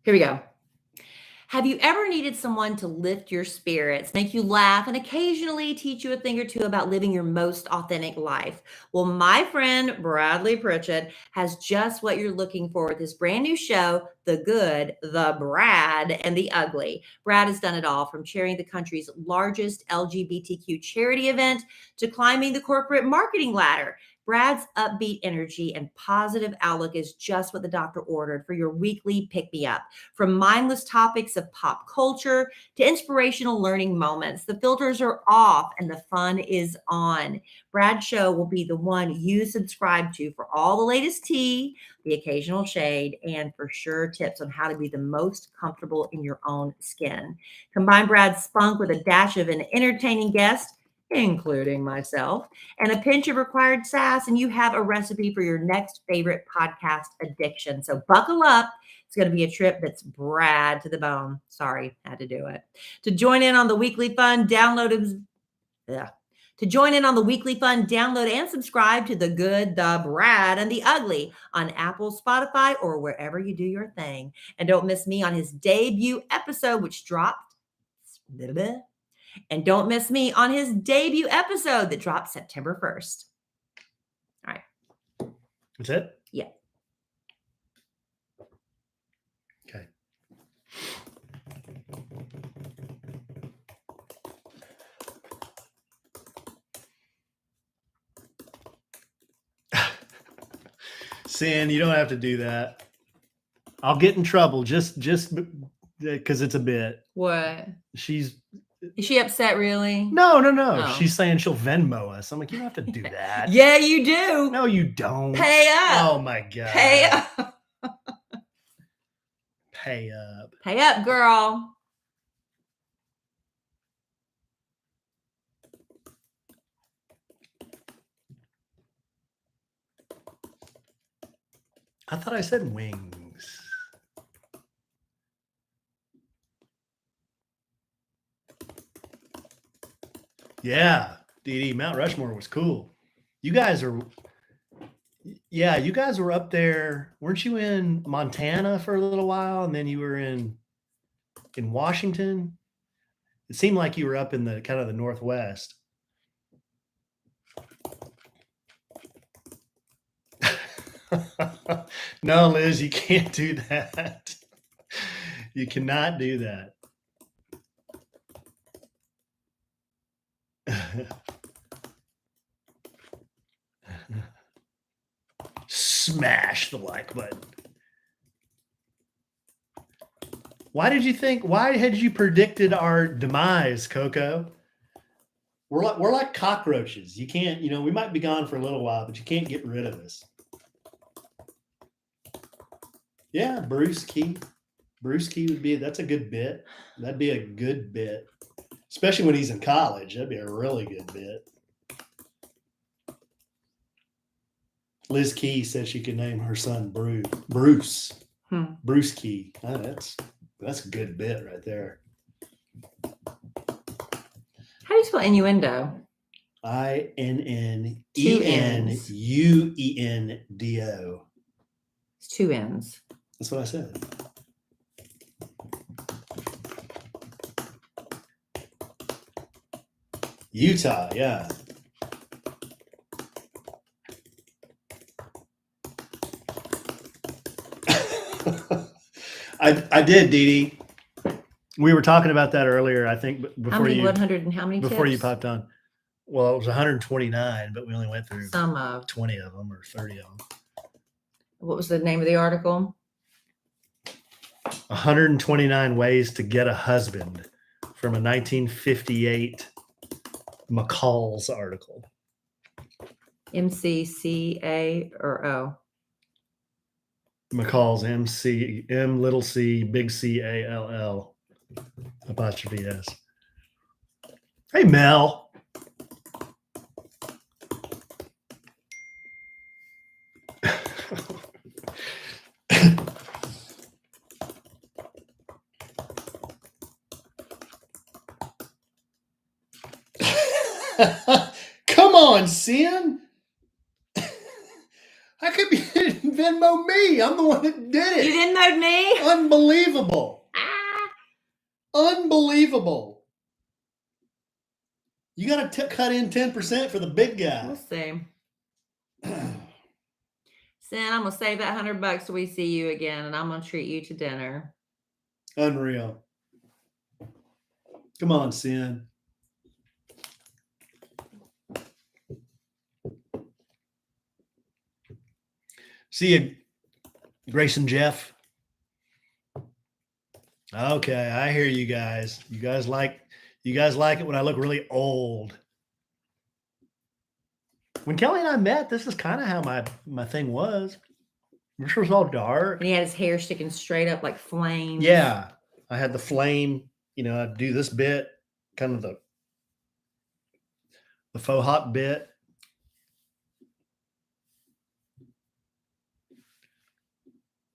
Here we go. Have you ever needed someone to lift your spirits, make you laugh, and occasionally teach you a thing or two about living your most authentic life? Well, my friend Bradley Pritchett has just what you're looking for with his brand new show, The Good, The Brad, and The Ugly. Brad has done it all, from chairing the country's largest LGBTQ charity event to climbing the corporate marketing ladder. Brad's upbeat energy and positive outlook is just what the doctor ordered for your weekly pick-me-up. From mindless topics of pop culture to inspirational learning moments, the filters are off and the fun is on. Brad's show will be the one you subscribe to for all the latest tea, the occasional shade, and for sure tips on how to be the most comfortable in your own skin. Combine Brad's spunk with a dash of an entertaining guest, including myself, and a pinch of required sass, and you have a recipe for your next favorite podcast addiction. So buckle up. It's going to be a trip that's Brad to the bone. Sorry, had to do it. To join in on the weekly fun, download and subscribe to The Good, The Brad, and The Ugly on Apple, Spotify, or wherever you do your thing. And don't miss me on his debut episode, which dropped. And don't miss me on his debut episode that dropped September 1st. All right. That's it? Yeah. Okay. Sin, you don't have to do that. I'll get in trouble just because it's a bit. What? Is she upset, really? No. Oh. She's saying she'll Venmo us. I'm like, you don't have to do that. Yeah, you do. No, you don't. Pay up. Oh my God. Pay up. Pay up. Pay up, girl. I thought I said wings. Yeah, Dee Dee, Mount Rushmore was cool. You guys were up there. Weren't you in Montana for a little while, and then you were in Washington? It seemed like you were up in the kind of the Northwest. No, Liz, you can't do that. You cannot do that. Smash the like button. Why had you predicted our demise, Coco? We're like cockroaches. You can't, we might be gone for a little while, but you can't get rid of us. Yeah, Bruce Key. Bruce Key that's a good bit. That'd be a good bit. Especially when he's in college. That'd be a really good bit. Liz Key said she could name her son Bruce. Bruce Key. Oh, that's a good bit right there. How do you spell innuendo? INNENUENDO. It's two N's. That's what I said. Utah, yeah. I did, Dee Dee. We were talking about that earlier, I think, before 100 and how many before tips? you popped on. Well, it was 129, but we only went through Some of. 20 of them or 30 of them. What was the name of the article? 129 Ways to Get a Husband from a 1958 McCall's article. MCCA or O? McCall's M little c big CALL apostrophe S. Hey, Mel. Come on, Sin. I could be Venmo me. I'm the one that did it. You Venmo'd me? Unbelievable. Ah. Unbelievable. You got to cut in 10% for the big guy. We'll see. Sin, I'm gonna save that $100 till we see you again, and I'm gonna treat you to dinner. Unreal. Come on, Sin. See you, Grayson Jeff. Okay, I hear you guys. You guys like it when I look really old. When Kelly and I met, this is kind of how my thing was. This was all dark. And he had his hair sticking straight up like flames. Yeah, I had the flame. I'd do this bit, kind of the faux hot bit.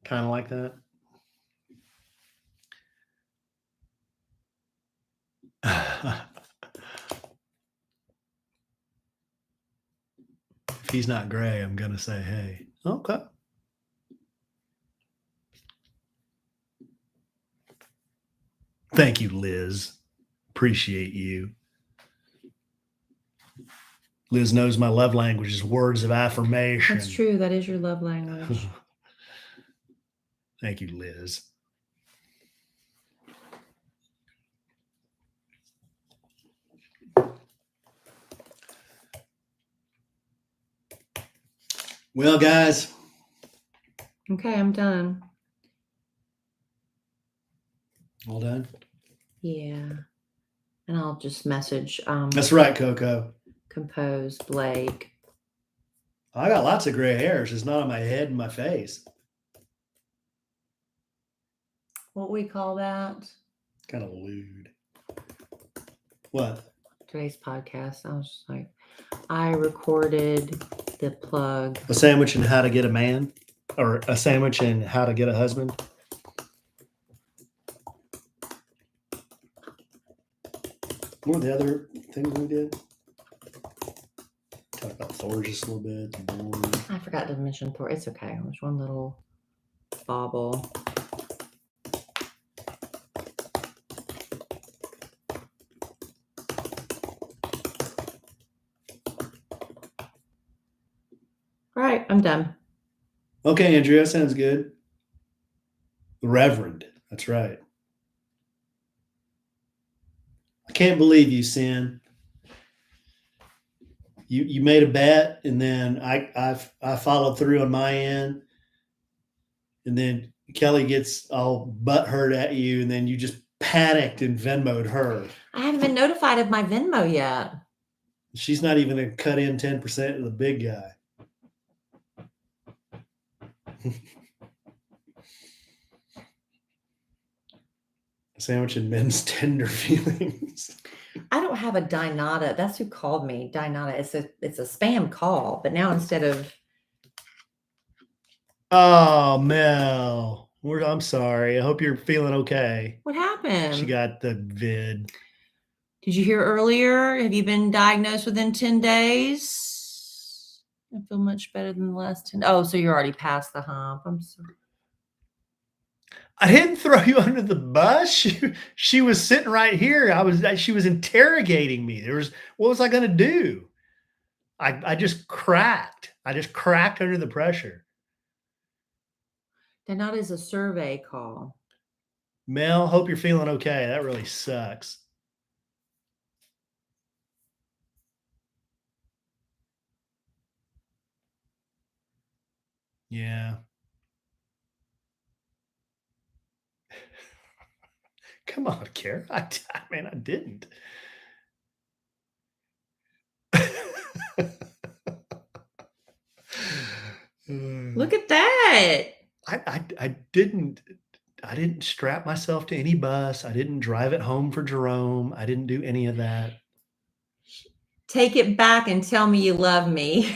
Kind of like that. If he's not gray, I'm going to say, hey. Okay. Thank you, Liz. Appreciate you. Liz knows my love language is words of affirmation. That's true. That is your love language. Thank you, Liz. Well, guys. Okay, I'm done. All done? Yeah. And I'll just message That's right, Coco. Compose Blake. I got lots of gray hairs. It's not on my head and my face. What we call that? Kind of lewd. What? Today's podcast. I was just like, I recorded the plug. A sandwich and how to get a man? Or a sandwich and how to get a husband? What were the other things we did? Talk about Thor just a little bit. I forgot to mention Thor. It's okay. There's one little bauble. All right, I'm done. Okay, Andrea, sounds good. The Reverend. That's right. I can't believe you, Sin. You made a bet, and then I followed through on my end, and then Kelly gets all butthurt at you, and then you just panicked and Venmo'd her. I haven't been notified of my Venmo yet. She's not even going to cut in 10% of the big guy. Sandwich and men's tender feelings. I don't have a Dinata. That's who called me. Dinata. It's a spam call, but now instead of. Oh, Mel. I'm sorry. I hope you're feeling okay. What happened? She got the vid. Did you hear earlier? Have you been diagnosed within 10 days? I feel much better than the last 10. Oh, so you're already past the hump. I'm sorry. I didn't throw you under the bus. She was sitting right here. She was interrogating me. What was I going to do? I just cracked. I just cracked under the pressure. Dinata is a survey call. Mel, hope you're feeling okay. That really sucks. Yeah. Come on, Kara. I didn't. Look at that. I didn't strap myself to any bus. I didn't drive it home for Jerome. I didn't do any of that. Take it back and tell me you love me.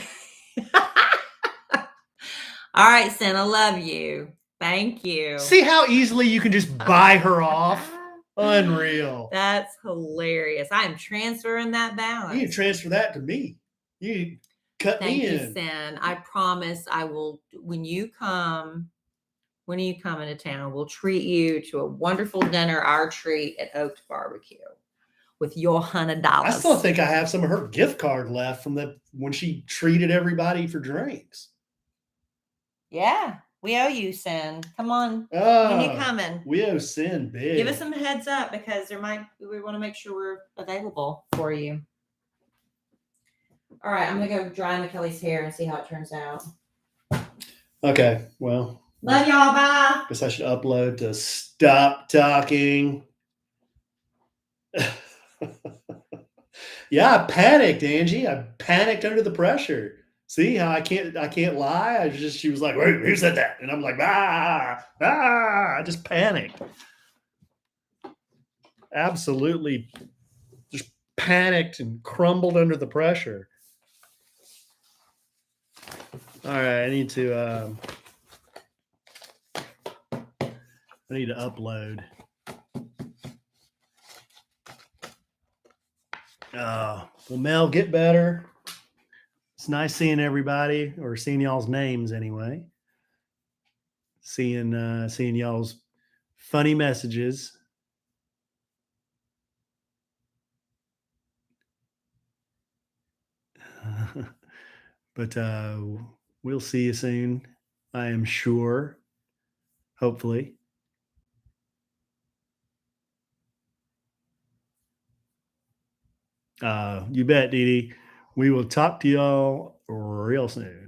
All right, Sin, I love you. Thank you. See how easily you can just buy her off? Unreal. That's hilarious. I am transferring that balance. You can transfer that to me. You cut Thank me you, in. Sin. I promise I will, when you come into town, we'll treat you to a wonderful dinner, our treat at Oaks Barbecue with your $100. I still think I have some of her gift card left from when she treated everybody for drinks. Yeah, we owe you, Sin. Come on. When you coming? We owe Sin big. Give us some heads up because we want to make sure we're available for you. All right, I'm gonna go dry Kelly's hair and see how it turns out. Okay, well. Love y'all. Bye. Guess I should upload to stop talking. Yeah, I panicked, Angie. I panicked under the pressure. See how I can't lie. She was like, "Wait, who said that?" And I'm like, I just panicked. Absolutely just panicked and crumbled under the pressure. All right, I need to upload. Well, Mel, get better. It's nice seeing everybody, or seeing y'all's names anyway. Seeing y'all's funny messages. But we'll see you soon, I am sure. Hopefully. You bet, Dee Dee. We will talk to y'all real soon.